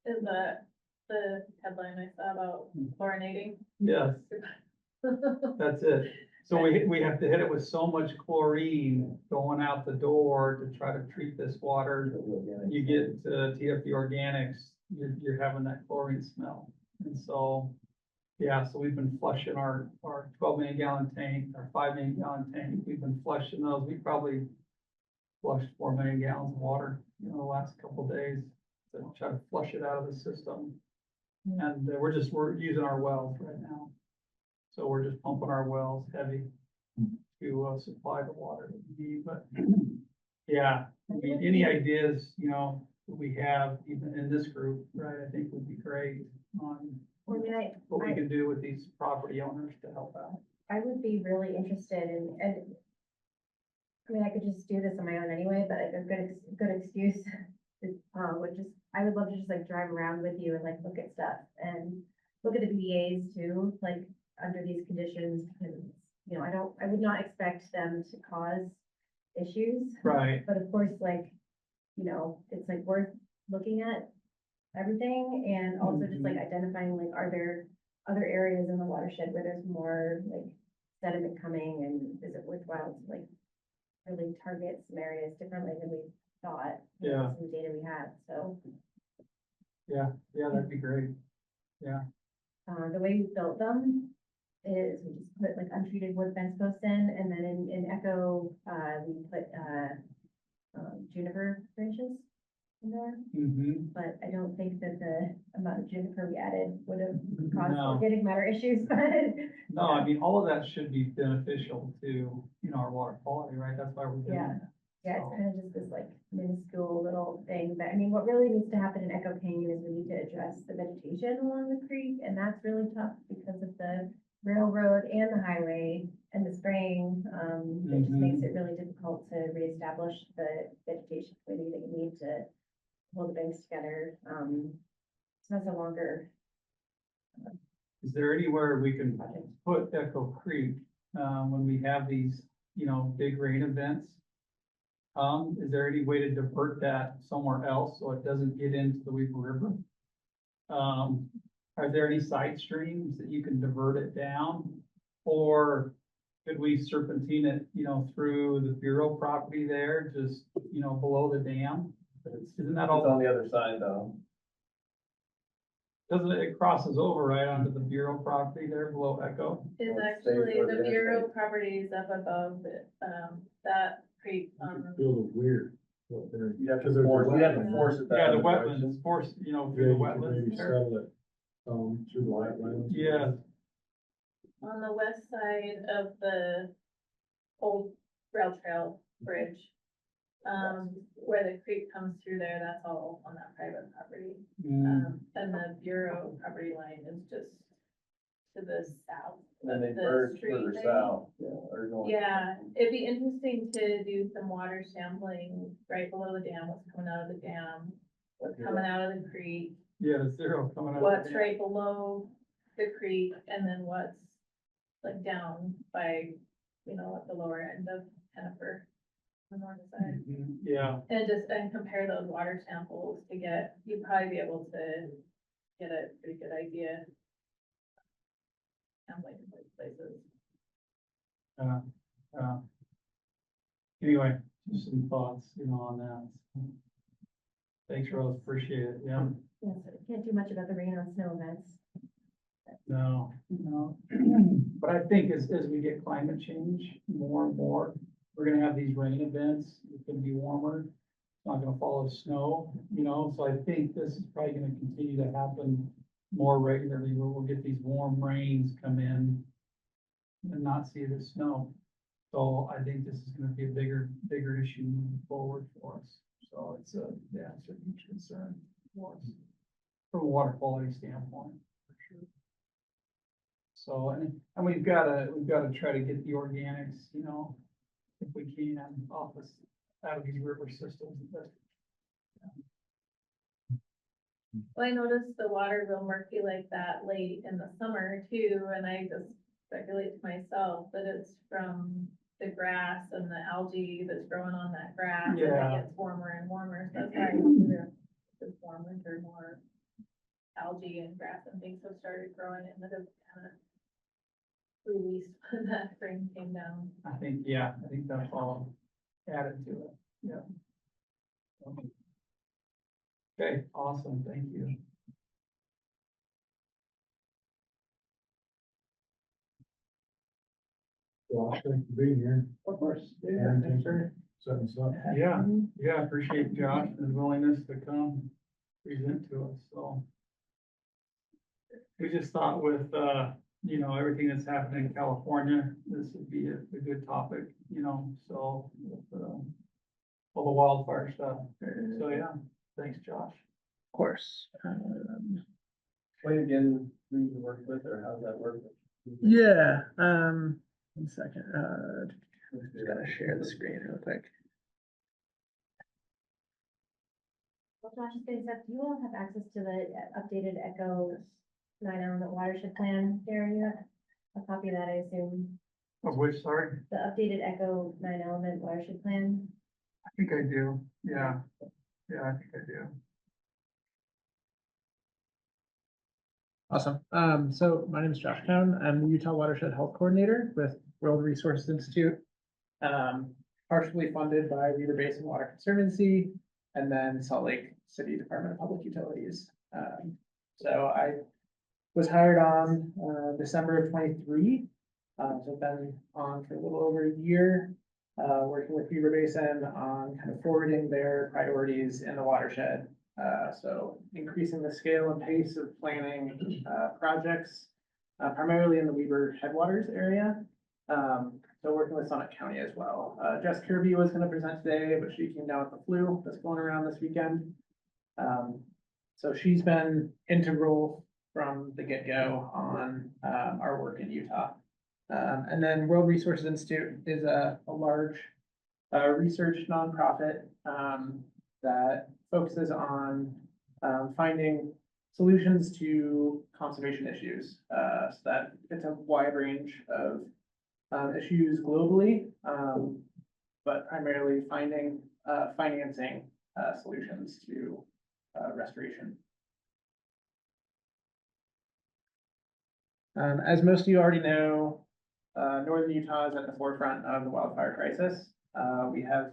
Is that the headline I saw about chlorinating? Yes, that's it. So we have to hit it with so much chlorine going out the door to try to treat this water. You get TFD Organics, you're having that chlorine smell. And so, yeah, so we've been flushing our 12 million gallon tank, our 5 million gallon tank. We've been flushing those. We probably flushed 4 million gallons of water, the last couple of days to try to flush it out of the system. And we're using our wells right now. So we're just pumping our wells heavy to supply the water that we need. But yeah, I mean, any ideas, that we have even in this group, right, I think would be great on Well, I mean, what we can do with these property owners to help out. I would be really interested in, and I mean, I could just do this on my own anyway, but a good excuse is, I would love to just like drive around with you and like look at stuff and look at the BDAs too, like under these conditions, because, I would not expect them to cause issues. Right. But of course, like, it's like worth looking at everything and also just like identifying, like, are there other areas in the watershed where there's more like sediment coming, and is it worthwhile to like really target some areas differently than we thought? Yeah. Some data we had, so. Yeah, that'd be great. Yeah. The way we built them is we just put like untreated wood fence posts in, and then in Echo, we put, juniper branches in there. Mm-hmm. But I don't think that the amount of juniper we added would have caused No. organic matter issues, but. No, I mean, all of that should be beneficial to, our water quality, right? That's why we're doing Yeah. it. Yeah, it's So, kind of just this like minuscule little thing, but I mean, what really needs to happen in Echo Canyon is we need to address the vegetation along the creek, and that's really tough because of the railroad and the highway and the spraying. It just makes it really difficult to reestablish the vegetation committee that you need to hold the banks together. So that's a longer Is there anywhere we can put Echo Creek, when we have these, big rain events? Is there any way to divert that somewhere else so it doesn't get into the Weber River? Are there any side streams that you can divert it down? Or could we serpentine it, through the Bureau property there, just, below the dam? Isn't that It's all, on the other side though. doesn't it crosses over right onto the Bureau property there below Echo? Is Well, it actually stays where the the Bureau interstate. properties up above it, that creek, Feel weird. What they're- You'd have to because there's a force, you'd have to wetland. force it that Yeah, the other direction. wetlands, force, through Yeah, the you could maybe wetlands. there. settle it, through the wetlands. Yeah, on the west side of the old rail trail bridge. Where the creek comes through there, that's all on that private property. And the Bureau property line is just to the south. And then they of the merge street further there. south, or going. Yeah, it'd be interesting to do some water sampling right below the dam, what's coming out of the dam, what's coming out of the creek, yeah, the zero coming out. of what's the- right below the creek, and then what's like down by, at the lower end of Hennifer, the north side. Mhm, yeah, And compare those water samples to you'd probably be able to get a pretty good idea. Sampling in both places. anyway, just some thoughts, on that. Thanks, Rose, appreciate it, yeah. Yes, can't do much about the rain on snow events. No. But I think as we get climate change more and more, we're gonna have these rain events, it's gonna be warmer. It's not gonna follow snow, so I think this is probably gonna continue to happen more regularly, where we'll get these warm rains come in and not see the snow. So I think this is gonna be a bigger issue moving forward for us. So it's a huge concern for us, from a water quality standpoint, for sure. So, and we've gotta try to get the organics, if we can, off us, out of these river systems. But Well, I noticed the water real murky like that late in the summer too, and I just speculate to myself that it's from the grass and the algae that's growing on that grass as Yeah. it gets warmer and warmer. So that's why I wonder if this warm winter more algae and grass and things have started growing and that have kind of released when that rain came down. I think that's all added to it, yeah. Okay, awesome, thank you. Josh, thanks for being here. Of course. Yeah, thanks for- Setting us up. Yeah, appreciate Josh and his willingness to come present to us, so. We just thought with, everything that's happening in California, this would be a good topic, so, with, all the wildfire stuff. So, yeah, thanks, Josh. Of course. Explain again who you work with or how's that work? Yeah, 1 second, just gotta share the screen real quick. Well, Josh is getting stuff. Do you all have access to the updated ECHO 9-element watershed plan? Darren, you have a copy of that, I assume? Of which, sorry? The updated ECHO 9-element watershed plan? I think I do, yeah. Yeah, I think I do. Awesome. So my name is Josh Cohn. I'm the Utah Watershed Health Coordinator with World Resources Institute. Partially funded by Weber Basin Water Conservancy and then Salt Lake City Department of Public Utilities. So I was hired on December of 23. So I've been on for a little over a year, working with Weber Basin on kind of forwarding their priorities in the watershed. So increasing the scale and pace of planning projects, primarily in the Weber headwaters area. So working with Summit County as well. Jess Kirby was going to present today, but she came down with the flu that's going around this weekend. So she's been integral from the get-go on our work in Utah. And then World Resources Institute is a large research nonprofit that focuses on finding solutions to conservation issues. So that it's a wide range of issues globally, but primarily finding financing solutions to restoration. As most of you already know, Northern Utah is at the forefront of the wildfire crisis. We have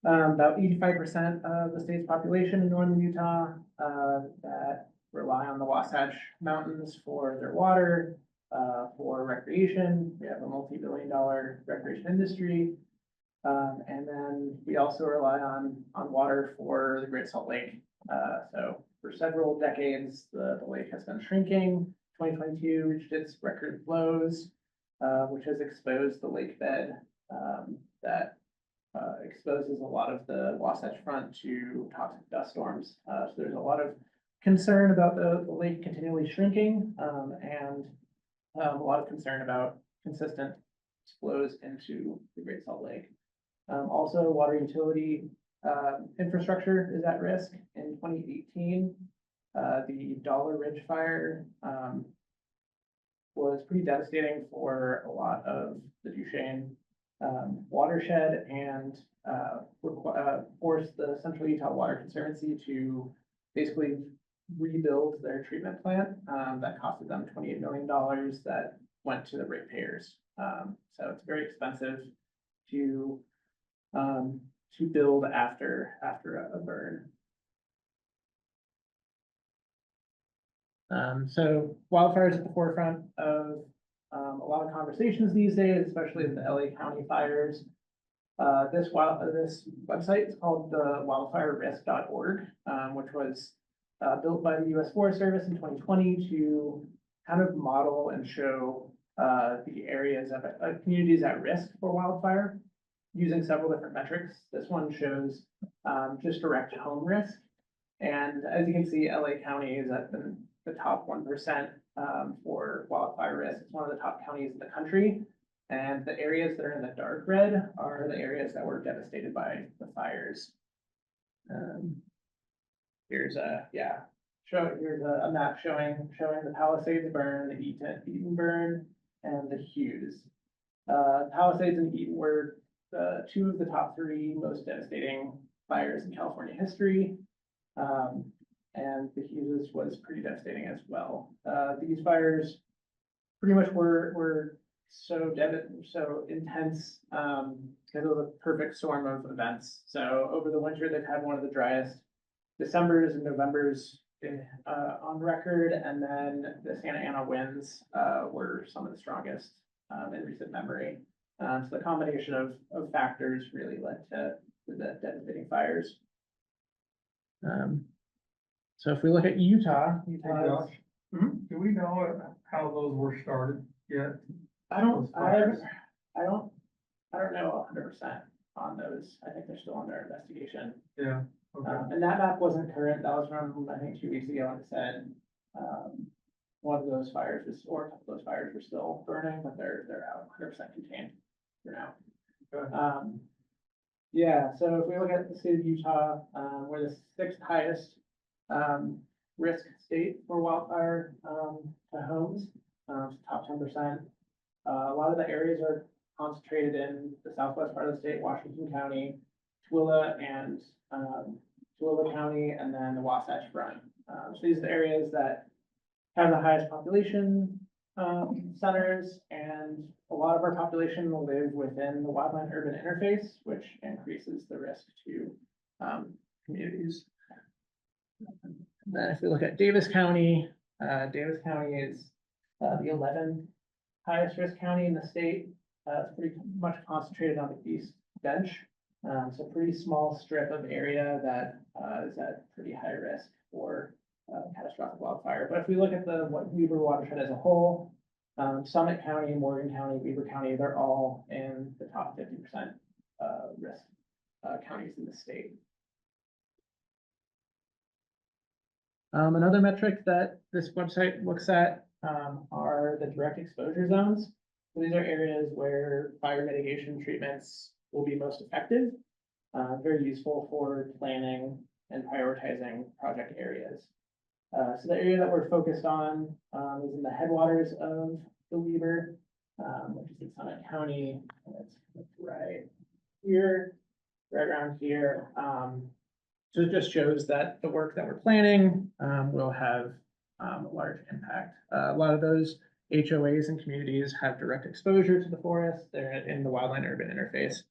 about 85% of the state's population in Northern Utah that rely on the Wasatch Mountains for their water, for recreation. We have a multi-billion-dollar recreation industry. And then we also rely on water for the Great Salt Lake. So for several decades, the lake has been shrinking. 2022 reached its record lows, which has exposed the lake bed that exposes a lot of the Wasatch Front to toxic dust storms. So there's a lot of concern about the lake continually shrinking and a lot of concern about consistent flows into the Great Salt Lake. Also, water utility infrastructure is at risk. In 2018, the Dollar Ridge fire was pretty devastating for a lot of the Duchesne watershed and forced the Central Utah Water Conservancy to basically rebuild their treatment plant that costed them $28 million that went to the ratepayers. So it's very expensive to build after a burn. So wildfires at the forefront of a lot of conversations these days, especially the LA County fires. This website is called the wildfirerisk.org, which was built by the U.S. Forest Service in 2020 to kind of model and show the areas of communities at risk for wildfire using several different metrics. This one shows just direct home risk. And as you can see, LA County is at the top 1% for wildfire risk. It's one of the top counties in the country. And the areas that are in the dark red are the areas that were devastated by the fires. Here's a map showing the Palisades burn, the Eaton burn, and the Hughes. Palisades and Eaton were two of the top three most devastating fires in California history. And the Hughes was pretty devastating as well. These fires pretty much were so intense because of the perfect storm of events. So over the winter, they've had one of the driest Decembers and Novembers on record, and then the Santa Ana winds were some of the strongest in recent memory. So the combination of factors really led to the devastating fires. So if we look at Utah, Josh, do we know how those were started yet? I don't Those fires? know 100% on those. I think they're still under investigation. Yeah, okay. And that map wasn't current. That was from, I think, 2 weeks ago, and it said one of those fires or a couple of those fires were still burning, but they're out 100% contained for now. Okay. Yeah, so if we look at the state of Utah, we're the 6th highest risk state for wildfire to homes, top 10%. A lot of the areas are concentrated in the southwest part of the state, Washington County, Tooele County, and then the Wasatch Front. So these are the areas that have the highest population centers, and a lot of our population will live within the wildland urban interface, which increases the risk to communities. Then if we look at Davis County is the 11th highest risk county in the state. It's pretty much concentrated on the east bench. So pretty small strip of area that is at pretty high risk for catastrophic wildfire. But if we look at the Weber watershed as a whole, Summit County, Morgan County, Weber County, they're all in the top 50% risk counties in the state. Another metric that this website looks at are the direct exposure zones. So these are areas where fire mitigation treatments will be most effective, very useful for planning and prioritizing project areas. So the area that we're focused on is in the headwaters of the Weber, which is in Summit County. It's right here, right around here. So it just shows that the work that we're planning will have a large impact. A lot of those HOAs and communities have direct exposure to the forest. They're in the wildland urban interface.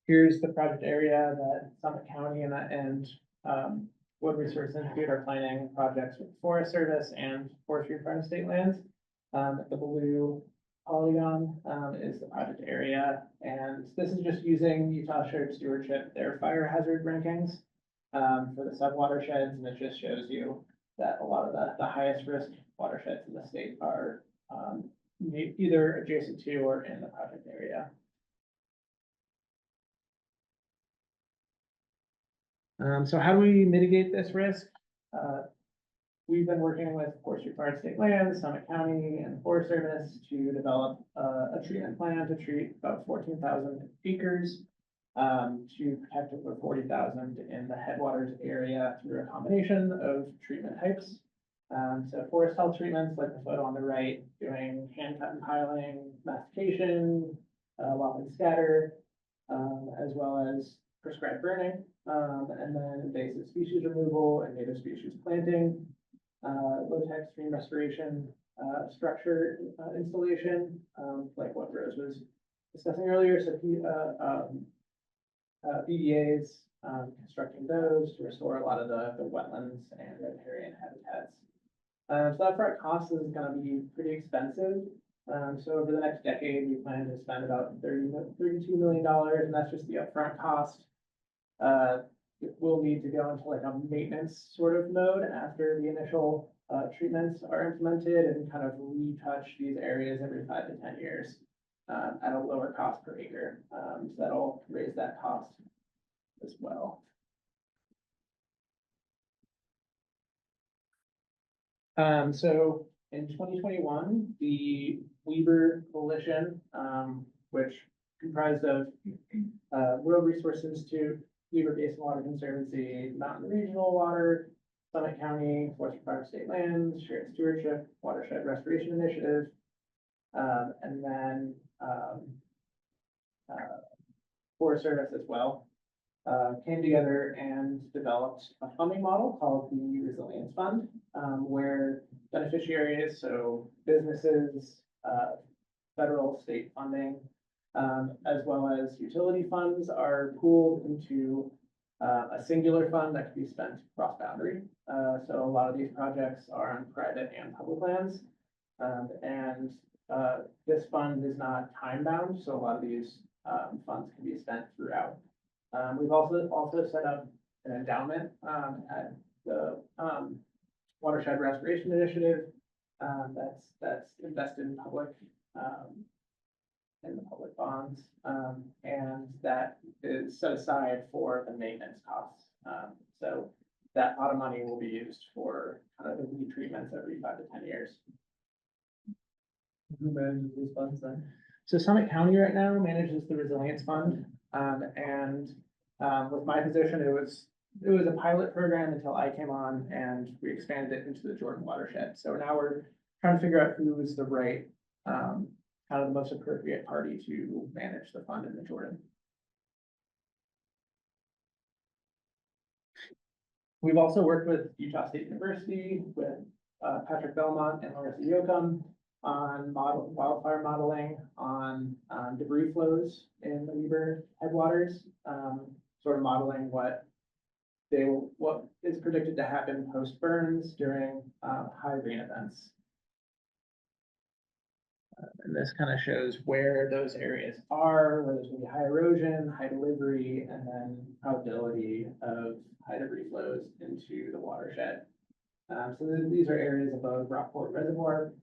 Here's the project area that Summit County and Wood Resource Institute are planning projects with the Forest Service and Forestry and Farm State Lands. The blue polygon is the project area, and this is just using Utah Shared Stewardship, their fire hazard rankings for the sub-watersheds, and it just shows you that a lot of the highest risk watersheds in the state are either adjacent to or in the project area. So how do we mitigate this risk? We've been working with Forestry Fire State Lands, Summit County, and Forest Service to develop a treatment plan to treat about 14,000 acres to protect over 40,000 in the headwaters area through a combination of treatment types. So forest health treatments like the photo on the right, doing hand cut and piling, mastication, lop and scatter, as well as prescribed burning, and then invasive species removal and native species planting, low-tech stream restoration, structure installation, like what Rose was discussing earlier. So BDAs, constructing those to restore a lot of the wetlands and riparian habitats. So that upfront cost is going to be pretty expensive. So over the next decade, we plan to spend about $32 million, and that's just the upfront cost. We'll need to go into like a maintenance sort of mode after the initial treatments are implemented and kind of retouch these areas every 5 to 10 years at a lower cost per acre. So that'll raise that cost as well. So in 2021, the Weber Coalition, which comprised of World Resource Institute, Weber Basin Water Conservancy, Mountain Regional Water, Summit County, Forest Private State Lands, Shared Stewardship, Watershed Restoration Initiative, and then Forest Service as well, came together and developed a funding model called the Resilience Fund, where beneficiaries, so businesses, federal, state funding, as well as utility funds are pooled into a singular fund that can be spent cross-boundary. So a lot of these projects are on private and public lands. And this fund is not time-bound, so a lot of these funds can be spent throughout. We've also set up an endowment at the Watershed Restoration Initiative that's invested in the public bonds, and that is set aside for the maintenance costs. So that pot of money will be used for kind of the retreatments every 5 to 10 years. Who manages these funds then? So Summit County right now manages the Resilience Fund, and with my position, it was a pilot program until I came on, and we expanded it into the Jordan watershed. So now we're trying to figure out who is the right, kind of the most appropriate party to manage the fund in the Jordan. We've also worked with Utah State University, with Patrick Belmont and Larissa Yoakum on wildfire modeling, on debris flows in the Weber headwaters, sort of modeling what is predicted to happen post burns during high rain events. And this kind of shows where those areas are, where there's going to be high erosion, high delivery, and then probability of high debris flows into the watershed. So these are areas above Rockport Reservoir.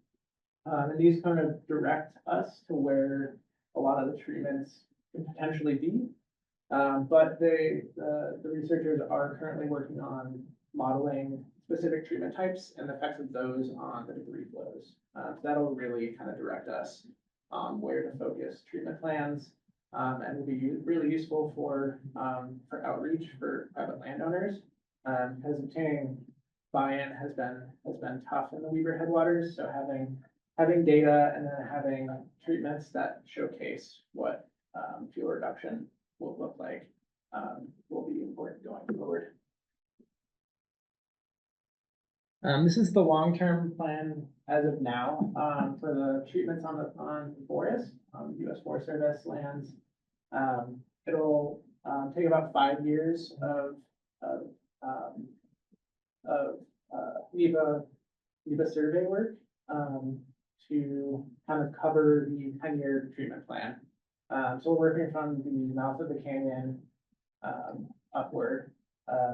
And these kind of direct us to where a lot of the treatments can potentially be. But the researchers are currently working on modeling specific treatment types and the effects of those on the debris flows. So that'll really kind of direct us on where to focus treatment plans, and will be really useful for outreach for private landowners, because obtaining buy-in has been tough in the Weber headwaters. So having data and then having treatments that showcase what fuel reduction will look like will be important going forward. This is the long-term plan as of now for the treatments on forest, U.S. Forest Service lands. It'll take about 5 years of NEPA survey work to kind of cover the 10-year treatment plan. So we're working from the mouth of the canyon upward.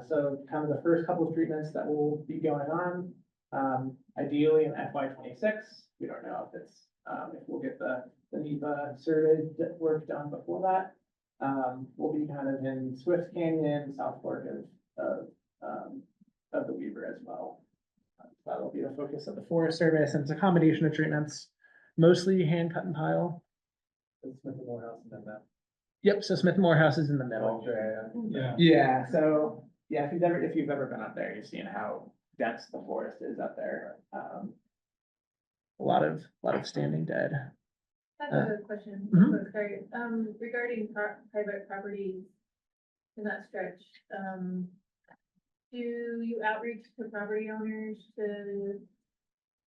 So kind of the first couple of treatments that will be going on, ideally in FY26. We don't know if we'll get the NEPA survey work done before that. We'll be kind of in Swift Canyon, South Fork of the Weber as well. That'll be the focus of the Forest Service, and it's a combination of treatments, mostly hand cut and pile. Smith and Morehouse and then that. Yep, so Smith and Morehouse is in the middle. Yeah. Yeah, so yeah, if you've ever been up there, you've seen how dense the forest is up there. A lot of standing dead. I have a question, Mhm. sorry, regarding private properties in that stretch, do you outreach to property owners to,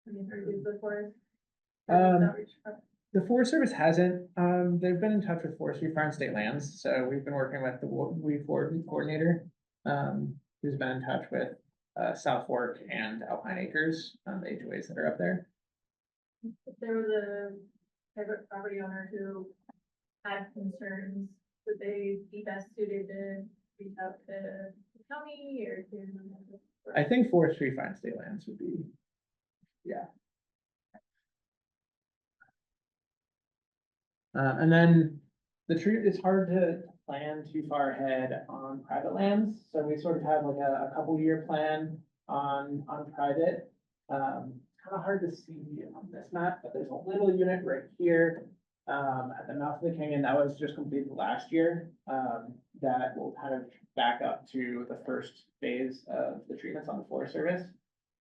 reduce the forest? The Forest Service hasn't. They've been in touch with Forestry Farm State Lands, so we've been working with the weed coordinator, who's been in touch with South Fork and Alpine Acres, the HOAs that are up there. If there was a private property owner who had concerns, would they be best suited to reach out to the county or to? I think Forestry Farm State Lands would be, yeah. And then it's hard to plan too far ahead on private lands. So we sort of have like a couple year plan on private. Kind of hard to see on this map, but there's a little unit right here at the mouth of the canyon that was just completed last year. That will kind of back up to the first phase of the treatments on the Forest Service.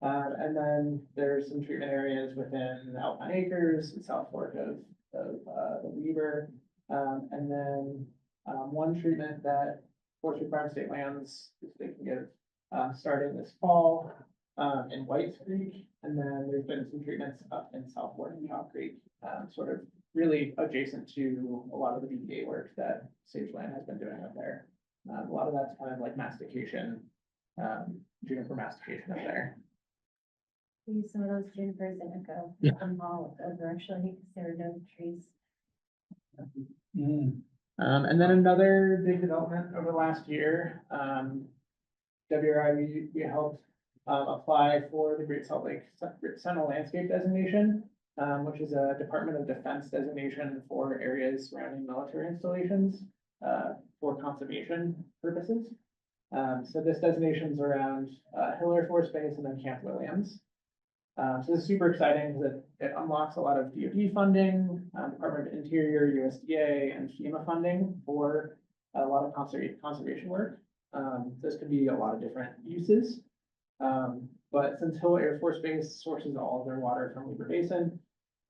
And then there's some treatment areas within Alpine Acres and South Fork of the Weber. And then one treatment that Forestry Farm State Lands is thinking of starting this fall in Whites Creek. And then there's been some treatments up in South Fork and Chalk Creek, sort of really adjacent to a lot of the BDA work that Sageland has been doing up there. A lot of that's kind of like mastication, juniper mastication up there. We use some of those junipers in Echo. Yeah. All over actually, because there are no trees. And then another big development over the last year, WRI, we helped apply for the Great Salt Lake Sentinel Landscape Designation, which is a Department of Defense designation for areas surrounding military installations for conservation purposes. So this designation is around Hill Air Force Base and then Camp Williams. So this is super exciting because it unlocks a lot of DoD funding, Department of Interior, USDA, and FEMA funding for a lot of conservation work. This could be a lot of different uses. But since Hill Air Force Base sources all of their water from Weber Basin,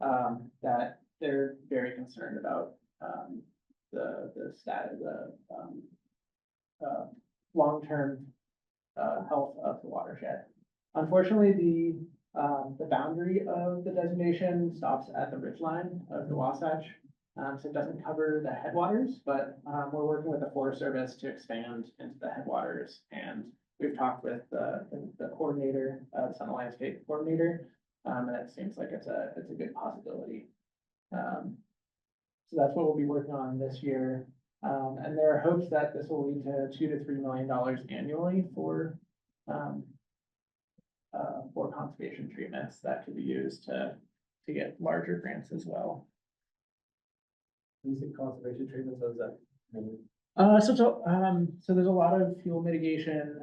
that they're very concerned about the status, the long-term health of the watershed. Unfortunately, the boundary of the designation stops at the ridgeline of the Wasatch. So it doesn't cover the headwaters, but we're working with the Forest Service to expand into the headwaters. And we've talked with the coordinator, Sentinel Landscape coordinator, and it seems like it's a good possibility. So that's what we'll be working on this year. And there are hopes that this will lead to $2 to $3 million annually for conservation treatments that could be used to get larger grants as well. When you say conservation treatments, what does that mean? So there's a lot of fuel mitigation,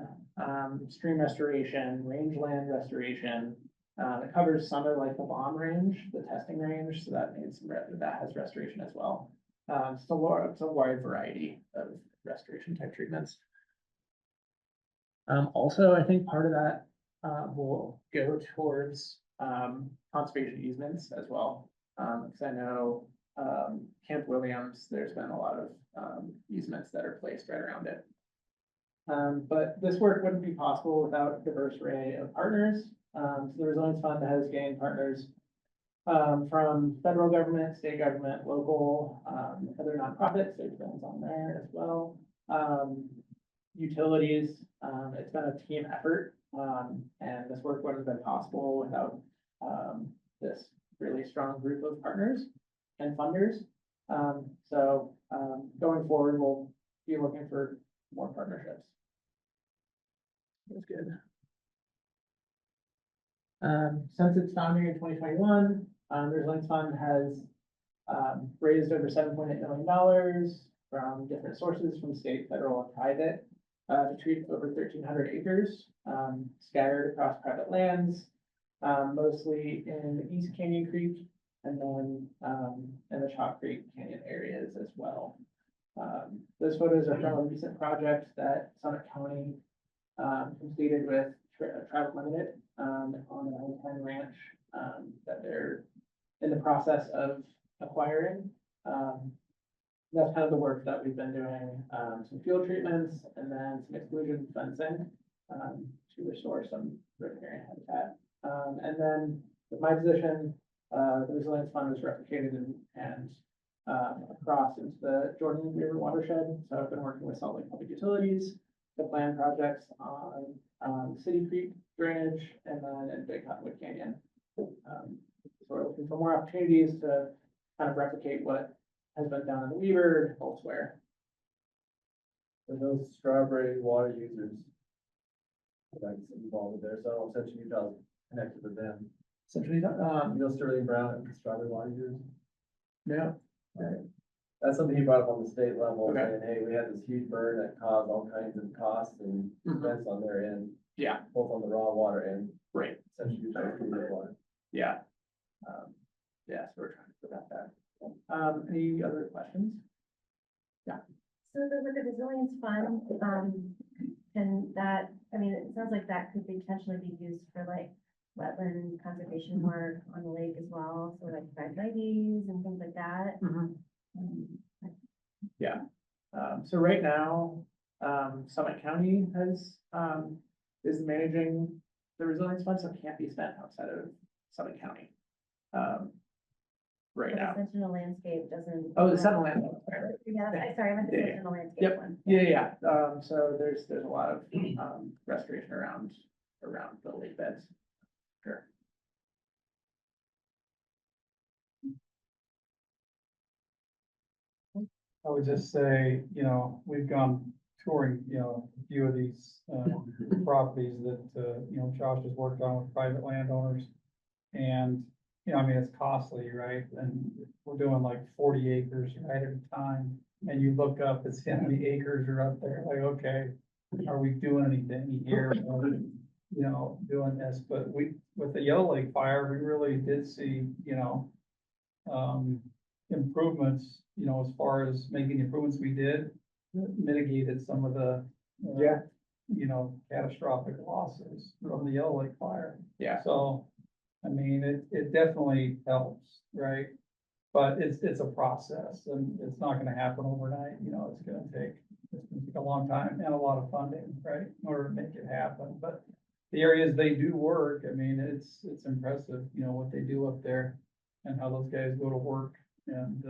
stream restoration, rangeland restoration. It covers some of like the bomb range, the testing range, so that means that has restoration as well. It's a wide variety of restoration type treatments. Also, I think part of that will go towards conservation easements as well. Because I know Camp Williams, there's been a lot of easements that are placed right around it. But this work wouldn't be possible without a diverse array of partners. So the Resilience Fund has gained partners from federal government, state government, local, other nonprofits, there's ones on there as well. Utilities, it's been a team effort, and this work wouldn't have been possible without this really strong group of partners and funders. So going forward, we'll be looking for more partnerships. That's good. Since its founding in 2021, the Resilience Fund has raised over $7.8 million from different sources from state, federal, and private to treat over 1,300 acres scattered across private lands, mostly in the East Canyon Creek and then in the Chalk Creek Canyon areas as well. Those photos are from a recent project that Summit County completed with Tribal Limited on an Alpine ranch that they're in the process of acquiring. That's kind of the work that we've been doing, some field treatments and then some exclusion fencing to restore some riparian habitat. And then with my position, the Resilience Fund was replicated and across into the Jordan River watershed. So I've been working with Salt Lake Public Utilities to plan projects on City Creek drainage and then in Big Cottonwood Canyon. So we're looking for more opportunities to kind of replicate what has been done in the Weber elsewhere. For those strawberry water users, that's involved there, so essentially you got connected with them. Essentially, You know Sterling Brown and strawberry water users? yeah. Right. That's something he brought up on the state level, Okay. saying, hey, we had this huge burn that caused all kinds of costs and expense on their end. Yeah. Both on the raw water and Right, essentially trying to do water. yeah. Yeah, so we're trying to prevent that. Any other questions? So with the resilience fund, can that, I mean, it sounds like that could potentially be used for like wetland conservation work on the lake as well, so like IVs and things like that. Yeah, so right now, Summit County is managing the resilience fund, so it can't be spent outside of Summit County. Right But now. the Sentinel landscape doesn't. Oh, the Sentinel land. Yeah, sorry, I meant the Yeah, yeah. Sentinel landscape Yep. one. Yeah. So there's a lot of, restoration around the lake beds. Sure. I would just say, we've gone touring, a few of these, properties that, Josh has worked on with private landowners. And, I mean, it's costly, right? And we're doing like 40 acres right at a time. And you look up, it's how many acres are up there, like, okay, are we doing anything here? Doing this, but with the Yellow Lake fire, we really did see, improvements, as far as making the improvements we did, that mitigated some of the, catastrophic losses from the Yellow Lake fire. Yeah. So, I mean, it definitely helps, right? But it's a process and it's not gonna happen overnight, it's gonna take a long time and a lot of funding, right? In order to make it happen, but the areas they do work, I mean, it's impressive, what they do up there and how those guys go to work and,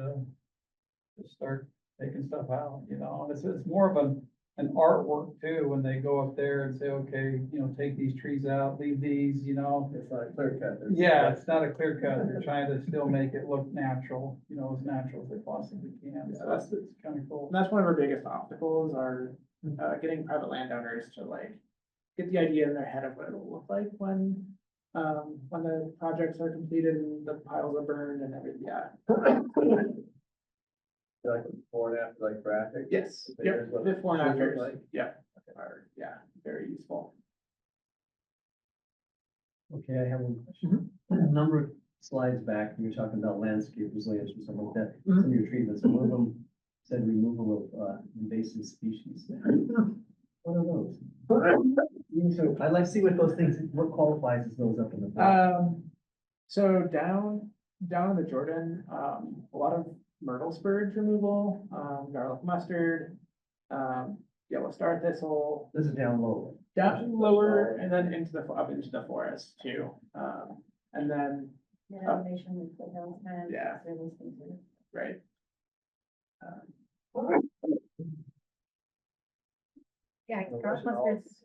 just start taking stuff out, and it's more of an artwork too, when they go up there and say, okay, take these trees out, leave these, It's not a clear cut. yeah, it's not a clear cut. They're trying to still make it look natural, as natural as they possibly can. So it's kind of cool. And that's one of our biggest obstacles are, getting private landowners to like, get the idea in their head of what it'll look like when the projects are completed and the piles are burned and everything, yeah. Like before and after, like graphic. Yes, So yep, here's what before and it after, should look like. yeah, are, yeah, very useful. Okay, I have one question. A number of slides back, you were talking about landscape resilience or something like that. Some of your treatments, one of them said removal of invasive species. What are those? So I'd like to see what those things, what qualifies as those up in the. So down in the Jordan, a lot of myrtle spurge removal, garlic mustard, yellow star thistle, This is down low. down lower and then up into the forest too. And then, Innovation with the hills kind of. Yeah. so those things are- right. Yeah, garlic mustard's.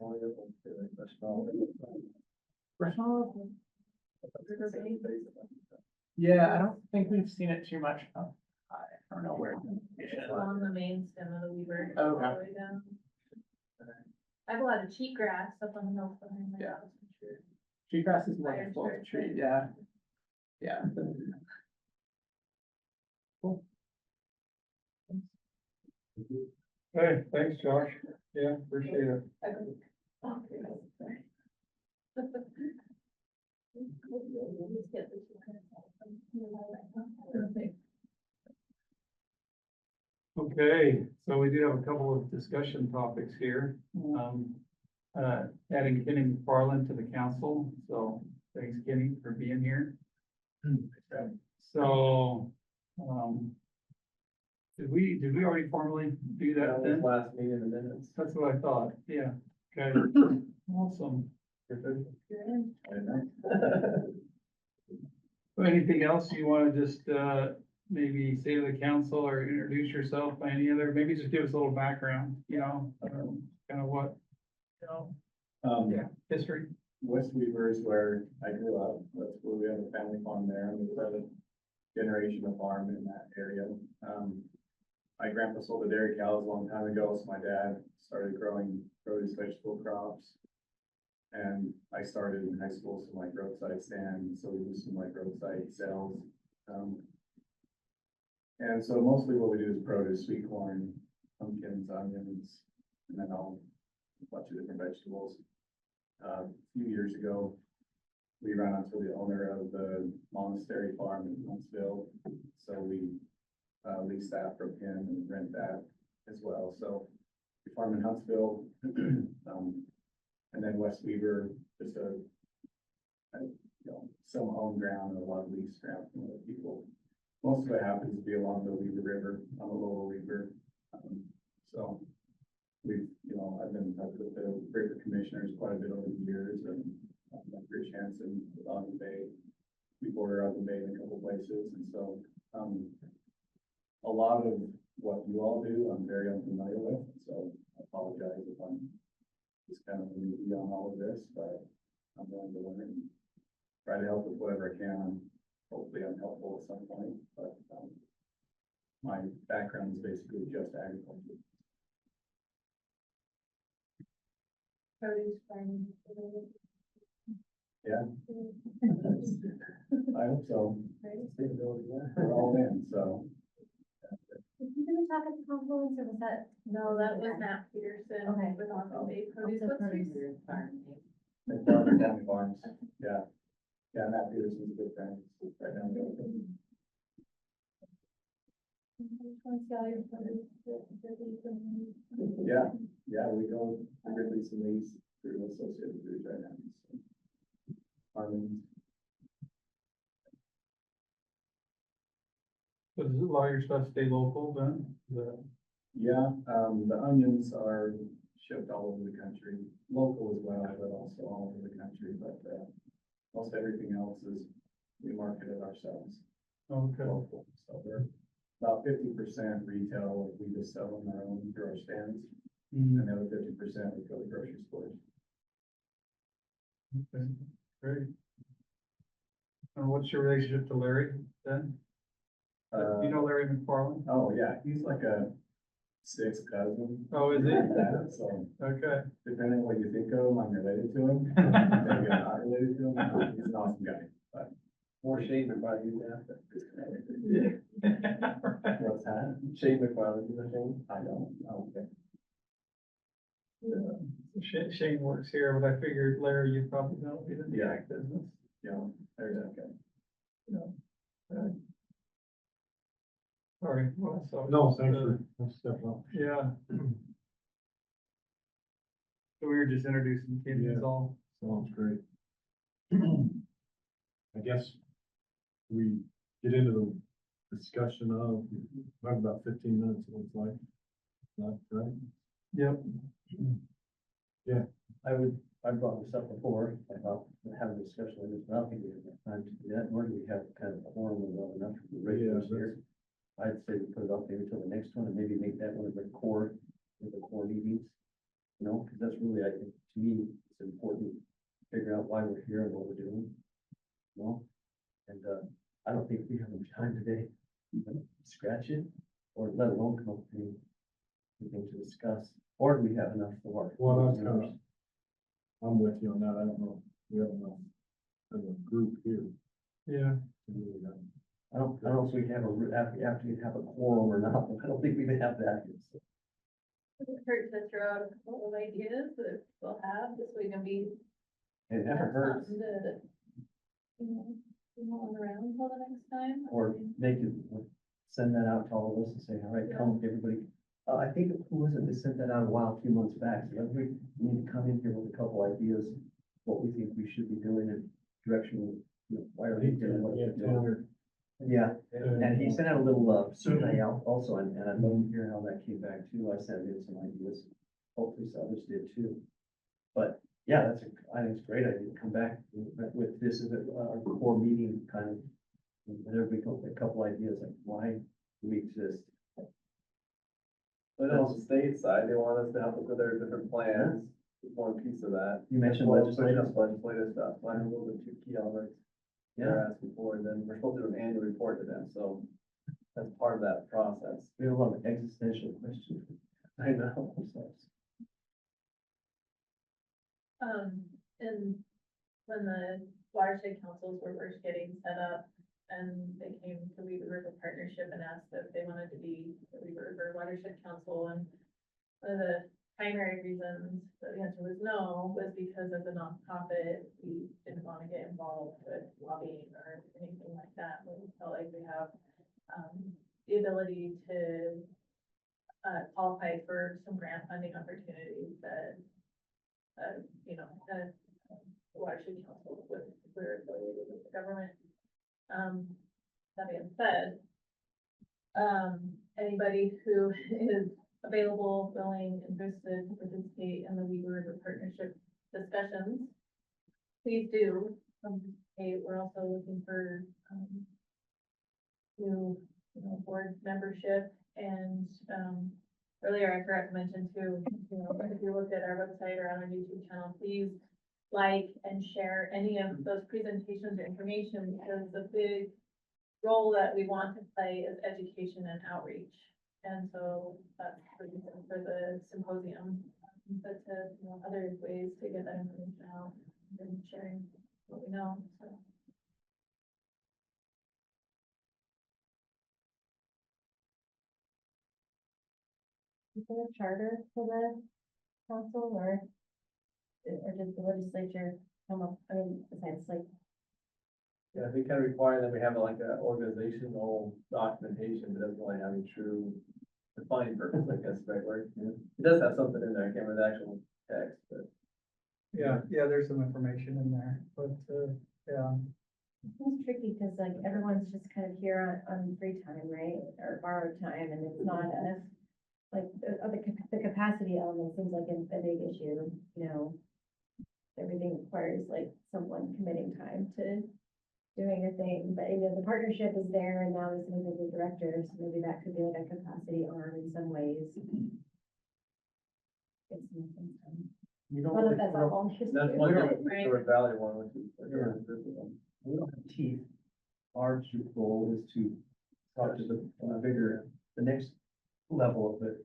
Yeah, I don't think we've seen it too much. I don't know where. It's along the main stem of the Weber. Okay. All the way down. I have a lot of cheatgrass up on the hill behind my Yeah. house. I'm sure. Treegrass is Iron wonderful church, tree, right? yeah. Yeah. Hey, thanks, Josh. Yeah, appreciate it. Oh, sorry. Let's get this one. Okay, so we do have a couple of discussion topics here. Adding Kenny McFarland to the council, so thanks Kenny for being here. So, did we already formally do that then? Last meeting in the minutes. That's what I thought, yeah, okay, awesome. Anything else you wanna just, maybe say to the council or introduce yourself by any other, maybe just give us a little background, kind of what, history? West Weber is where I grew up. That's where we have a family farm there. I'm the seventh generation of farm in that area. My grandpa sold the dairy cows a long time ago, so my dad started growing produce, vegetable crops. And I started in high school, some like roadside stands, so we do some like roadside sales. And so mostly what we do is produce, sweet corn, pumpkins, onions, and then a bunch of different vegetables. A few years ago, we ran into the owner of the monastery farm in Huntsville. So we lease that from him and rent that as well. So we farm in Huntsville, and then West Weber, just some owned ground and a lot of leased ground from other people. Most of it happens to be along the Weber River, on the lower Weber. So we've, I've been in touch with the Weber commissioners quite a bit over the years, and Rich Hansen on the Bay. We border out the Bay in a couple places, and so a lot of what you all do, I'm very unfamiliar with. So I apologize if I'm just kind of a newbie on all of this, but I'm willing to learn and try to help with whatever I can. Hopefully I'm helpful at some point, but my background is basically just agriculture. Yeah. I hope so. We're all in, so. Did you do the talk at the Confluence, or was that? No, that was Matt Peterson. Okay. With on the produce. Also What's produce. yours? McFarland County Farms, yeah. Yeah, Matt Peterson's a good friend, right down there. Yeah, we go, release and lease through Associated Foods right now. So. So does a lot of your stuff stay local then? Yeah, the onions are shipped all over the country, local as well, but also all over the country, but most everything else is, we market it ourselves. Okay. Local, so we're about 50% retail, we just sell on our own through our stands, and the other 50% we go to grocery stores. Okay, great. And what's your relationship to Larry then? Do you know Larry McFarland? Oh yeah, he's like a sixth cousin. Oh, is he? Yeah, so Okay. depending on what you think of him, I'm related to him. Maybe I'm not related to him. He's an awesome guy, but More Shane McFarland, you after. what's that? Shane McFarland, you know Shane? I don't think. Shane works here, but I figured Larry, you probably know, he's in the Yeah. ag business. Yeah, there's that guy. Sorry. Well, so No, thanks for stepping up. yeah. So we were just introducing kids, Yeah. is all. Sounds great. I guess we get into the discussion of, talk about 15 minutes, it looks like. Not right? Yep. I brought this up before, about having a discussion on this, but I don't think we have enough time to do that, nor do we have kind of a quorum well enough for the regulars here. I'd say we put it off maybe till the next one, and maybe make that one of the core meetings. Because that's really, I think, to me, it's important to figure out why we're here and what we're doing. And I don't think we have enough time today, to even scratch it, or let alone come up with anything to discuss, or do we have enough for? Well, I'm with you on that. I don't know. We have enough as a group here. Yeah. I don't know if we have after you have a quorum or not, but I don't think we even have that. It hurts to throw out a couple of ideas that we'll have, just so we can be. It never hurts. something to, on around until the next time. Or make it, send that out to all of us and say, all right, come with everybody. I think, who was it that sent that out a few months back? So we need to come in here with a couple ideas, what we think we should be doing and direction, why are we doing what we're doing. Yeah, and he sent out a little survey out also, and I'd love to hear how that came back too. I sent in some ideas. Hopefully some others did too. But yeah, I think it's a great idea to come back with this as our core meeting kind of. And everybody come up with a couple ideas like why do we exist? But on the state side, they want us to help with their different plans, one piece of that. You mentioned Well, legislative. Legislative stuff, so I know those are two key elements they're asking for, and then we're supposed to do an annual report to them, so that's part of that process. We have a lot of existential questions. I know. And when the watershed councils were first getting set up, and they came to Weber River Partnership and asked if they wanted to be the Weber River Watershed Council, and one of the primary reasons that the answer was no, was because as a nonprofit, we didn't want to get involved with lobbying or anything like that. We felt like we have, the ability to, qualify for some grant funding opportunities that, the Watershed Council would, we're affiliated with the government. That being said, anybody who is available, willing, interested to participate in the Weber River Partnership discussions, please do. We're also looking for, new, board membership, and, earlier I forgot to mention too, if you look at our website or on our YouTube channel, please like and share any of those presentations or information, because the big role that we want to play is education and outreach. And so that's the reason for the symposium, but other ways to get that information out and sharing what we know, so. Is there a charter for the council, or does the legislature come up, besides like, Yeah, they kind of require that we have like a organizational documentation, but doesn't really have any true defined purpose, I guess, the right word. It does have something in there, I can't remember the actual text, but. Yeah, there's some information in there, but, yeah. it's tricky, because like everyone's just kind of here on free time, right, or borrowed time, and it's not a, like, the capacity element seems like a big issue, everything requires like someone committing time to doing a thing, but the partnership is there, and now there's an individual director, so maybe that could be like a capacity arm in some ways. Get some things done. You don't Not really, that that's all volunteers. That's do. one Right. thing, George Valley one, which is. we don't have teeth. Our goal is to talk to the next level of the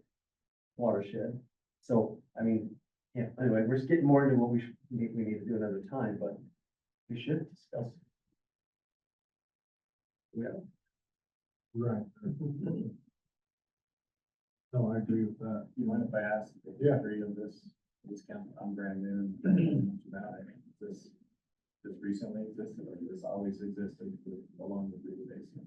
watershed. So, anyway, we're just getting more into what we need to do another time, but we should discuss. Yeah. Right. No, I agree with that. You mind if I ask the history of this camp? I'm brand new about it. This recently existed, or this always existed along the Weber Basin?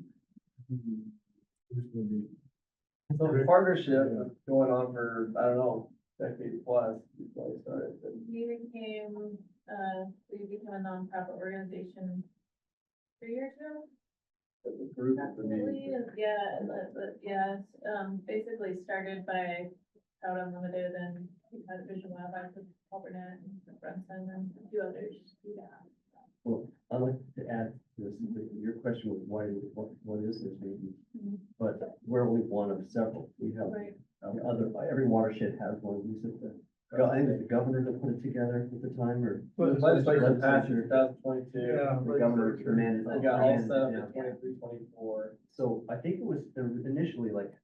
So the partnership is going on for, I don't know, decade plus before I started. but- We became a nonprofit organization 3 years ago. but the group of the Absolutely, meeting. yeah, it's basically started by Out Unlimited, and we had Vision Wildlife with Albert and Brunson and a few others do that. Well, I'd like to add this, your question was what is this maybe? Mhm. But we're only one of several. We have Right. every watershed has one of these. I think it's the governor that put it together at the time, or. The legislation passed in 2022. Yeah. The governor commanded. We got all set up Yeah. in 23, 24. So I think it was initially like,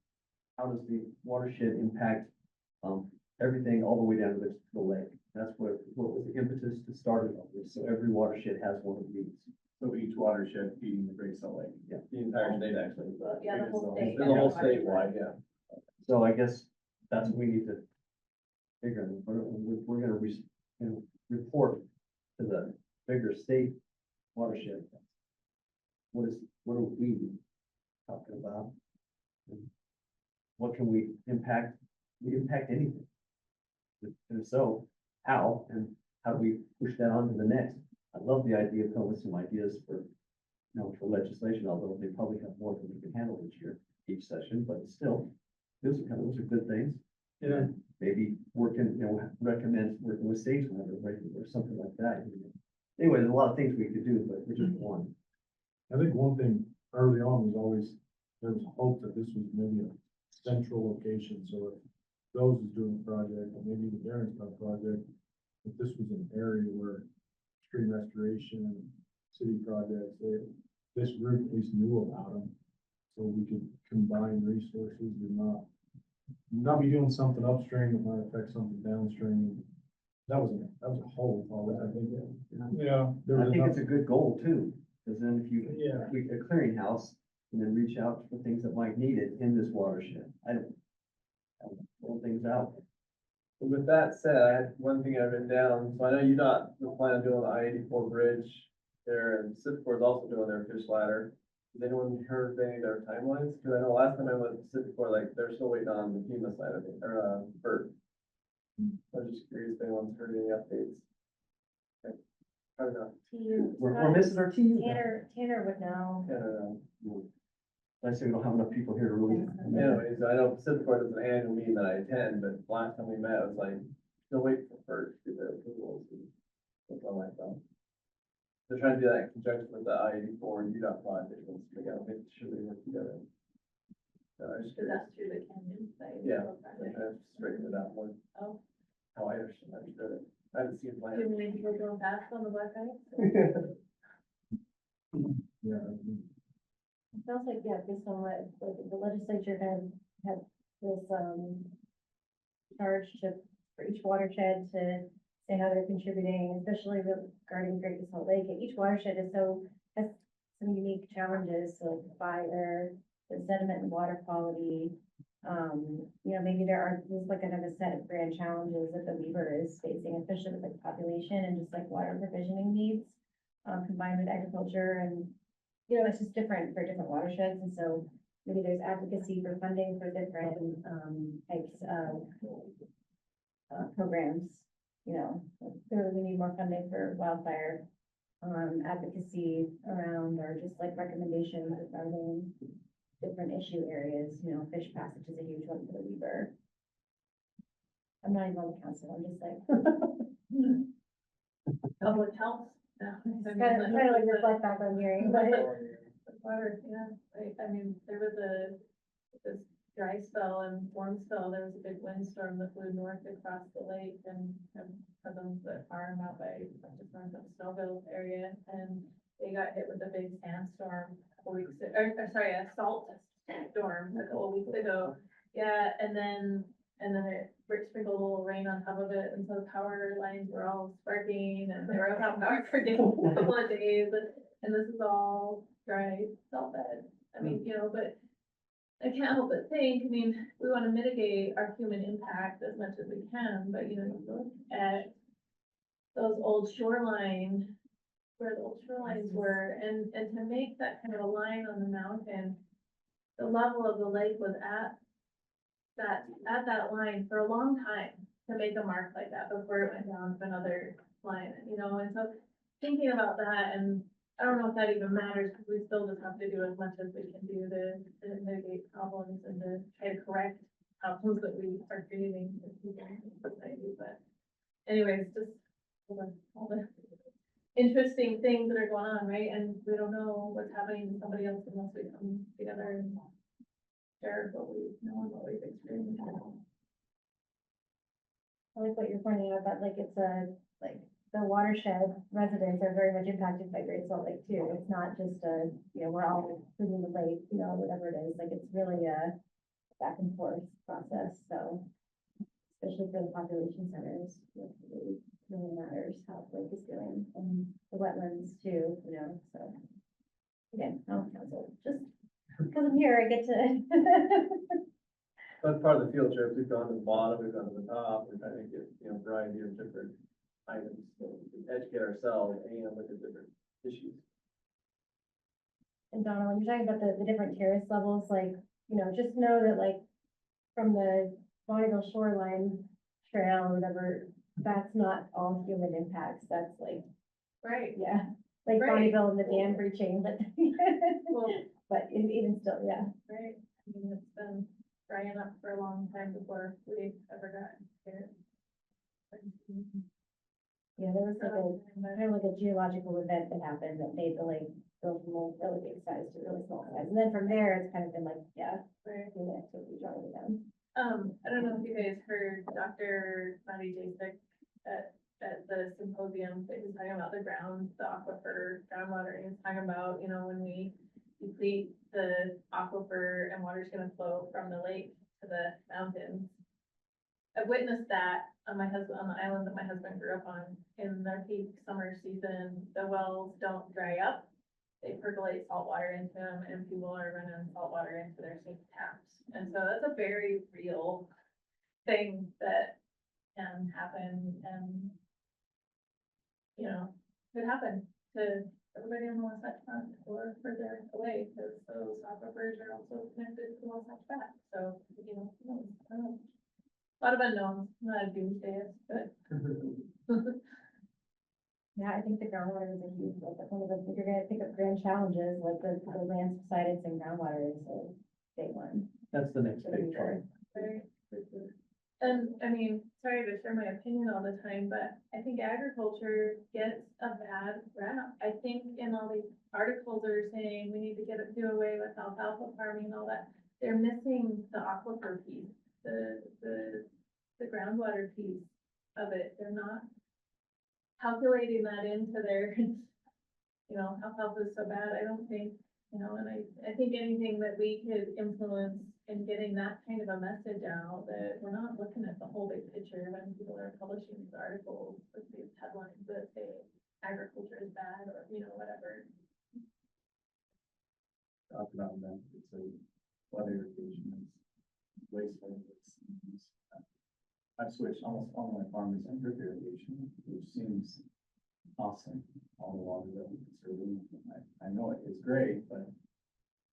how does the watershed impact, everything all the way down to the lake? That's what was the impetus to start it all with. So every watershed has one of these. So each watershed feeding the Great Salt Lake. The entire state, actually. Well, yeah, the whole state. The whole statewide, yeah. So I guess that's what we need to figure out. We're gonna report to the bigger state watershed. What are we talking about? And what can we impact? We impact anything. And so, how, and how do we push that on to the next? I love the idea of coming with some ideas for legislation, although they probably have more than we can handle each session, but still, those are good things. Yeah. Maybe recommend working with states or something like that. Anyway, there's a lot of things we could do, but we're just one. I think one thing early on was always, there was hope that this was maybe a central location, so if Rose is doing a project, or maybe the Darren's got a project, if this was an area where stream restoration, city projects, this group at least knew about them, so we could combine resources and not be doing something upstream that might affect something downstream. That was a whole, I think. Yeah. There I was think enough- it's a good goal too, because then if Yeah. a clearinghouse, and then reach out for things that might need it in this watershed. I don't pull things out. With that said, I had one thing I've written down, so I know UDOT was planning on doing the I-84 bridge there, and Civicor is also doing their fish ladder. Has anyone heard of any of their timelines? Because I know last time I went to Civicor, like, they're still waiting on the FEMA side of it, or, BERT. I'm just curious if anyone's heard any updates. Okay. Probably not. We're missing our team. Tanner would know. I say we don't have enough people here to really. Anyways, I know Pacific Court is an annual meeting that I attend, but last time we met, it was like, still waiting for FERC to do their approvals. And that's all I thought. They're trying to do that in conjunction with the I-84 and UDOT project, and so they gotta make sure they work together. So I just, Cause that's through the canyon side. yeah, I just straightened it out more, Oh, how I understood it. I haven't seen too plans. many people going fast on the black ice. Yeah. It sounds like, yeah, based on what, like, the legislature had this, charge to, for each watershed to say how they're contributing, especially regarding Great Salt Lake. And each watershed has some unique challenges, so like fire, the sediment and water quality. Maybe there's like kind of a set of grand challenges that the Weber is facing, especially with like population and just like water provisioning needs, combined with agriculture and it's just different for different watersheds, and so maybe there's advocacy for funding for different, types of, programs, clearly we need more funding for wildfire, advocacy around, or just like recommendations regarding different issue areas, fish passage is a huge one for the Weber. I'm not even on the council, I'm just like. Public health. Yeah. Kind of like reflect back on hearing, but. Water, yeah, I mean, there was this dry spell and warm spell, there was a big windstorm that blew north across the lake and cousins that farm out by just north of Snowville area, and they got hit with a big sandstorm a couple weeks, a salt storm a couple weeks ago. Yeah, and then it sprinkled a little rain on top of it, and so the power lines were all sparking, and they were without power for a couple of days, and this is all dry salt bed. I mean, but I can't help but think, we want to mitigate our human impact as much as we can, but you look at those old shoreline, where the old shorelines were, and to make that kind of a line on the mountain, the level of the lake was at that line for a long time to make a mark like that before it went down to another line, and so thinking about that, and I don't know if that even matters, because we still just have to do as much as we can do to mitigate problems and to try to correct problems that we are creating in society. But anyways, just all the interesting things that are going on, right? And we don't know what's happening to somebody else unless we come together and share what we know and what we've experienced. I like what you're pointing out about, like, it's the watershed residents are very much impacted by Great Salt Lake too. It's not just we're all including the lake, whatever it is, like, it's really a back and forth process, so. Especially for the population centers, it really matters how the lake is doing, and the wetlands too, so. Again, council, just because I'm here, I get to. That's part of the field trip. We've gone to the bottom, we've gone to the top, we're trying to get, a variety of different items, so we can educate ourselves and look at different issues. And Dawna, when you're talking about the different terrace levels, like, just know that, like, from the Bonneville shoreline trail or whatever, that's not all human impacts, that's like, Right. yeah, like Right. Bonneville and the dam breaching, but, Well, but even still, yeah. right, it's been drying up for a long time before we ever got here. Yeah, there was like kind of like a geological event that happened that made the lake go from a really big size to really small size. And then from there, it's kind of been like, yeah, Right. human activity drawing it down. I don't know if you guys heard Dr. Matty Jasek at the symposium, that he was talking about the aquifer, groundwater, he was talking about, when we deplete the aquifer and water's gonna flow from the lake to the mountains. I've witnessed that on the island that my husband grew up on. In their peak summer season, the wells don't dry up. They percolate salt water into them, and people are running salt water into their sink taps. And so that's a very real thing that can happen and, you know, could happen to everybody on the Wasatch Front or further away, because those aquifers are also connected to the Wasatch back, so, you know, who knows? I don't know. A lot of unknowns, not a doomsday, but. Yeah, I think the groundwater is a huge, like, one of the, if you're gonna think of grand challenges, like the land subsidence and groundwater is a big one. That's the next for the big future. challenge. And I mean, sorry to share my opinion all the time, but I think agriculture gets a bad rap. I think in all these articles are saying we need to do away with alfalfa farming and all that. They're missing the aquifer piece, the groundwater piece of it. They're not calculating that into their, you know, alfalfa is so bad. I don't think, you know, and I think anything that we could influence in getting that kind of a message out, that we're not looking at the whole big picture when people are publishing these articles with these headlines that say agriculture is bad or, you know, whatever. Talk about that, it's a flood irrigation, it's wasteful. I've switched almost all my farmers on drip irrigation, which seems awesome, all the water that we conserve. I know it is great, but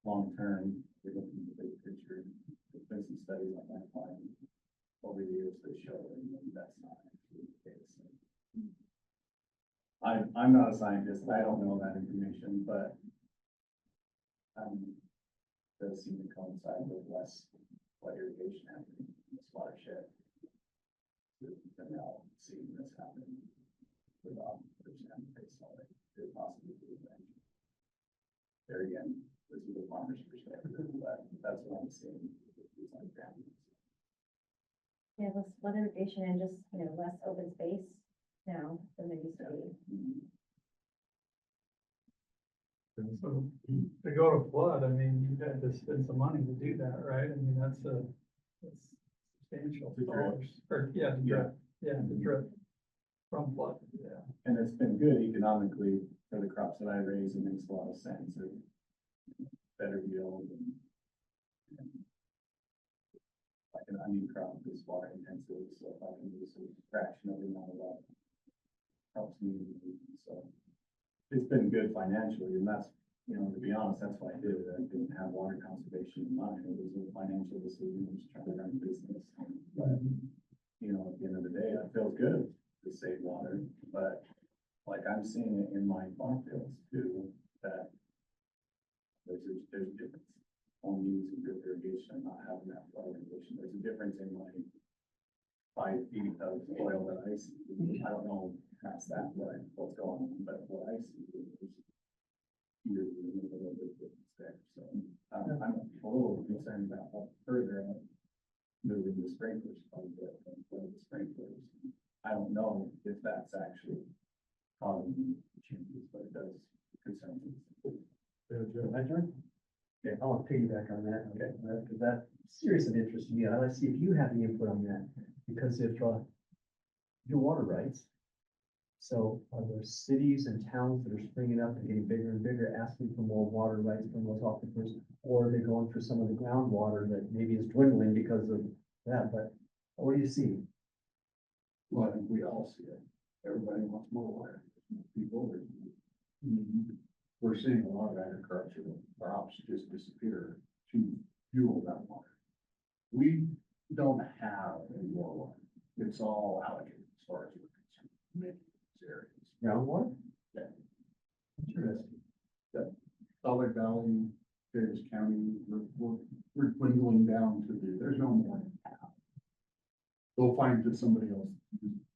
long-term, we're looking at the big picture. There's been some studies on that farm over the years that show that that's not actually the case. I'm not a scientist, I don't know that information, but does seem to coincide with less flood irrigation happening in this watershed. We're now seeing this happen with and could possibly do that. There again, this is the farmer's perspective, but that's what I'm seeing. Yeah, less flood irrigation and just, you know, less open space now than there used to be. So to go to flood, I mean, you had to spend some money to do that, right? I mean, that's substantial The drip. dollars. Or, yeah, the drip, the drip from flood, yeah. And it's been good economically for the crops that I raise. It makes a lot of sense. Better yield and like an onion crop is water intensive, so if I can use a fraction of the amount of that, helps me. So it's been good financially, and that's, you know, to be honest, that's why I did it. I didn't have water conservation in mind. It was a financial decision. I was trying to run a business. But, you know, at the end of the day, it feels good to save water, but like I'm seeing it in my farm fields too, that there's a difference. Only using drip irrigation and not having that flood irrigation. There's a difference in my 5 feet of oil that I see. I don't know past that what's going on, but what I see is there's a little bit of difference there. So I'm a little concerned about how further moving the sprinklers quite a bit and the sprinklers. I don't know if that's actually causing changes, but it does concern me. My turn? Okay, I want to piggyback on that, okay, because that's serious of interest to me. I'd like to see if you have any input on that, because if your water rights, so are there cities and towns that are springing up and getting bigger and bigger, asking for more water rights from those aquifers, or are they going for some of the groundwater that maybe is dwindling because of that? But what do you see? Well, I think we all see it. Everybody wants more water. People are. We're seeing a lot of agricultural crops just disappear to fuel that water. We don't have any more water. It's all allocated as far as we're concerned. Many areas. Groundwater? Yeah. Interesting. Solid Valley, Davis County, we're dwindling down to there's no more than half. Go find that somebody else.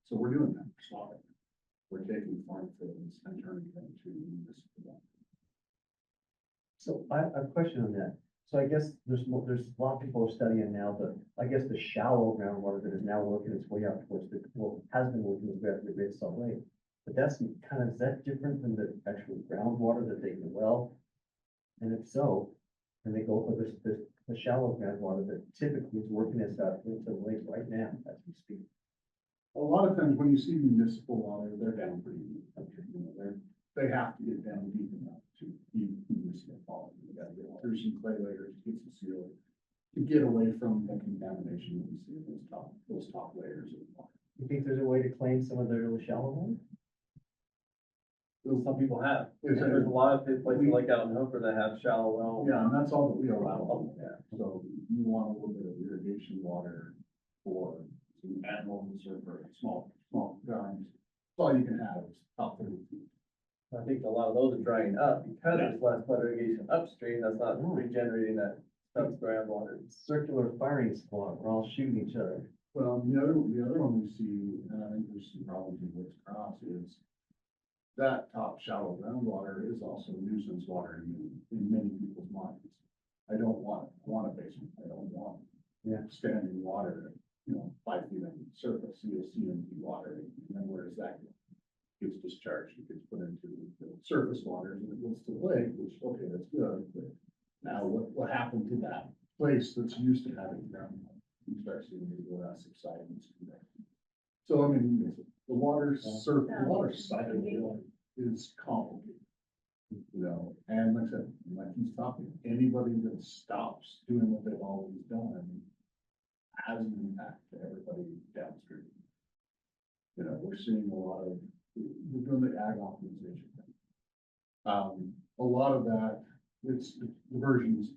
So we're doing that. We're taking farm fields and turning them into municipal water. So I have a question on that. So I guess there's a lot of people are studying now the shallow groundwater that is now working its way up towards has been working its way up to the Great Salt Lake. But that's is that different than the actual groundwater that they can well? And if so, can they go for the shallow groundwater that typically is working its out into the lake right now as we speak? A lot of times when you see municipal water, they're down pretty deep. You know, they have to get down deep enough to be municipal quality. They gotta get through some clay layers, get some seal to get away from the contamination that we see in those top layers of water. You think there's a way to claim some of their little shallow ones? Some people have. Is there- There's a lot of places like out in Hooper that have shallow well. Yeah, and that's all that we allow. So you want a little bit of irrigation water for some animals or for small gardens. That's all you can have is top 30 feet. I think a lot of those are drying up because there's less flood irrigation upstream, that's not Oh. regenerating that groundwater. Circular firing squad, we're all shooting each other. Well, the other one we see, and I think there's some problems with Woods Cross is that top shallow groundwater is also nuisance water in many people's minds. I don't want a basement. I don't want standing water, 5 feet under the surface, CMT water, and then where does that go? Gets discharged, it gets put into the surface water and it goes to the lake, which, okay, that's good, but now what happened to that place that's used to having groundwater? You start seeing the less subsidence. So, I mean, the water cycle is complicated. And like I said, like he's talking, anybody that stops doing what they've always done has an impact to everybody downstream. We're seeing a lot of, we're doing the ag optimization thing. A lot of that, it's the version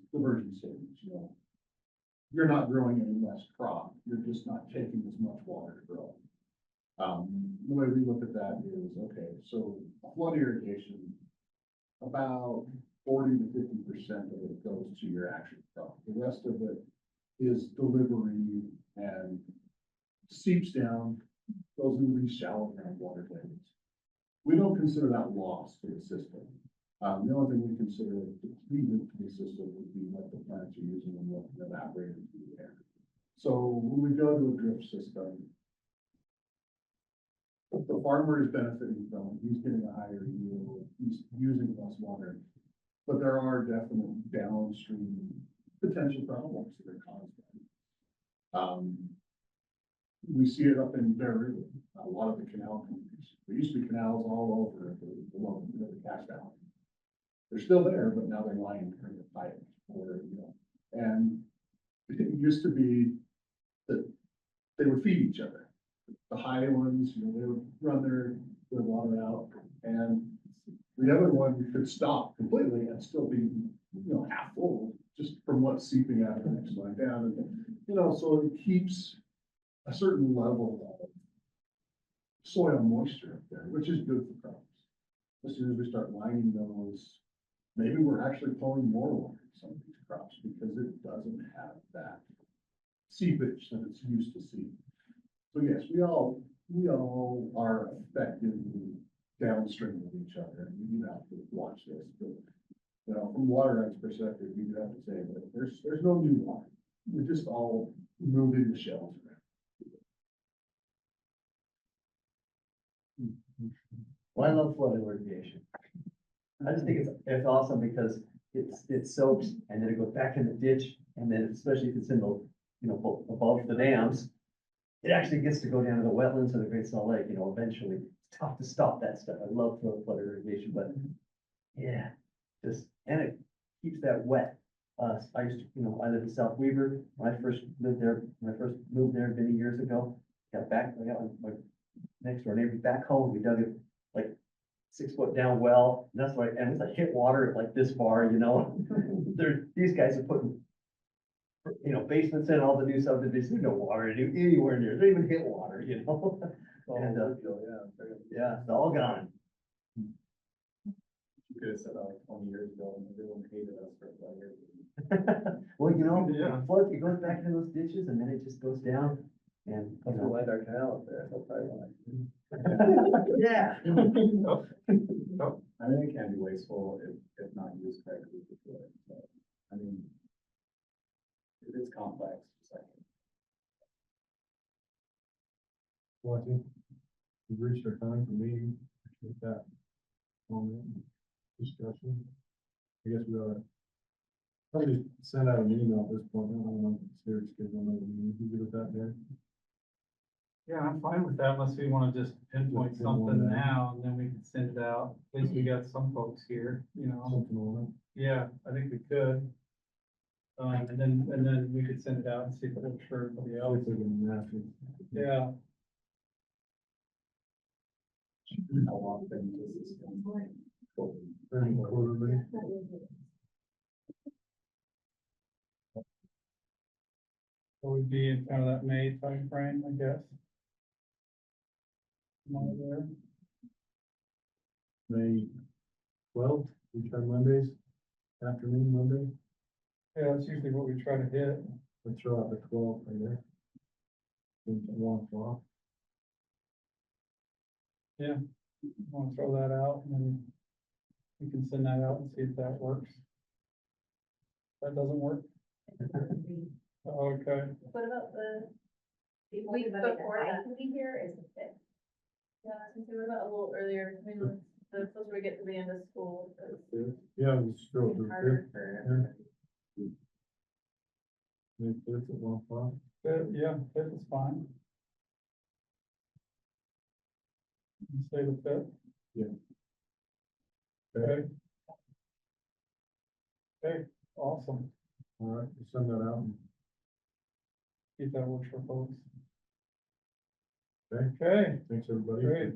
statements, You're not growing any less crop, you're just not taking as much water to grow. The way we look at that is, okay, so flood irrigation, about 40 to 50% of it goes to your actual crop. The rest of it is delivery and seeps down, goes into these shallow groundwater tables. We don't consider that loss to the system. The only thing we consider depleted to the system would be what the plants are using and what evaporated through the air. So when we go to a drip system, the farmer is benefiting from it. He's getting a higher yield. He's using less water. But there are definite downstream potential problems that are caused by it. We see it up in Bear River, a lot of the canal companies. There used to be canals all over the Cache Valley. They're still there, but now they're lying in the pipe and it used to be that they would feed each other. The high ones, they would run their water out, and the other one could stop completely and still be, half full, just from what's seeping out of the next line down. And, so it keeps a certain level of soil moisture up there, which is good for crops. As soon as we start lining those, maybe we're actually pulling more water in some of these crops because it doesn't have that seepage that it's used to seeing. So yes, we all are effectively downstream of each other, and we do have to watch this. But from water rights perspective, we do have to say that there's no new water. We're just all moving the shells around. Well, I love flood irrigation. I just think it's awesome because it soaks and then it goes back in the ditch, and then especially if it's in the, above the dams, it actually gets to go down to the wetlands of the Great Salt Lake, eventually. It's tough to stop that stuff. I love flood irrigation, but yeah, and it keeps that wet. I used to, I live in South Weber. When I first moved there many years ago, I got my next door neighbor's back home. We dug it like 6 foot down well, and that's why, and it's like hit water like this far, these guys are putting, basements in all the new subdivisions, there's no water anywhere near, they don't even hit water, And, yeah, it's all gone. You could have said that like 20 years ago and everyone hated us for flood irrigation. Well, Yeah. it goes back into those ditches and then it just goes down and, That's why our canal up there, that's probably why. yeah. I think it can be wasteful if not used correctly before. So, I mean, it's complex, just like. Well, I think we've reached our time for meeting. Appreciate that moment, discussion. I guess we ought to probably just send out an email at this point. I don't know if it's here to schedule another meeting. You good with that, Derek? Yeah, I'm fine with that unless we want to just pinpoint something now and then we can send it out. At least we got some folks here, Something on Yeah, I think we could. And then we could send it out and see if it works for everybody that. else. If they're gonna match it. Yeah. how often does this come? Quarterly. So we'd be in kind of that May timeframe, I guess. Am I there? May 12th, we try Mondays, afternoon Monday, Yeah, that's usually what we try to hit. let's throw out the 12th right there. 1 o'clock. Yeah, want to throw that out and then we can send that out and see if that works. That doesn't work? Okay, What about the week Week before I that? can be here is the fifth. Yeah, since we were about a little earlier, I mean, the closer we get to the end of school, it's Yeah, let's throw it to harder the for. 5th. May 5th at 1 o'clock. yeah, fifth is fine. You say the fifth? Yeah. Okay. Okay, awesome. All right, we'll send that out. See if that works for folks. Okay. Okay, Thanks, everybody. great.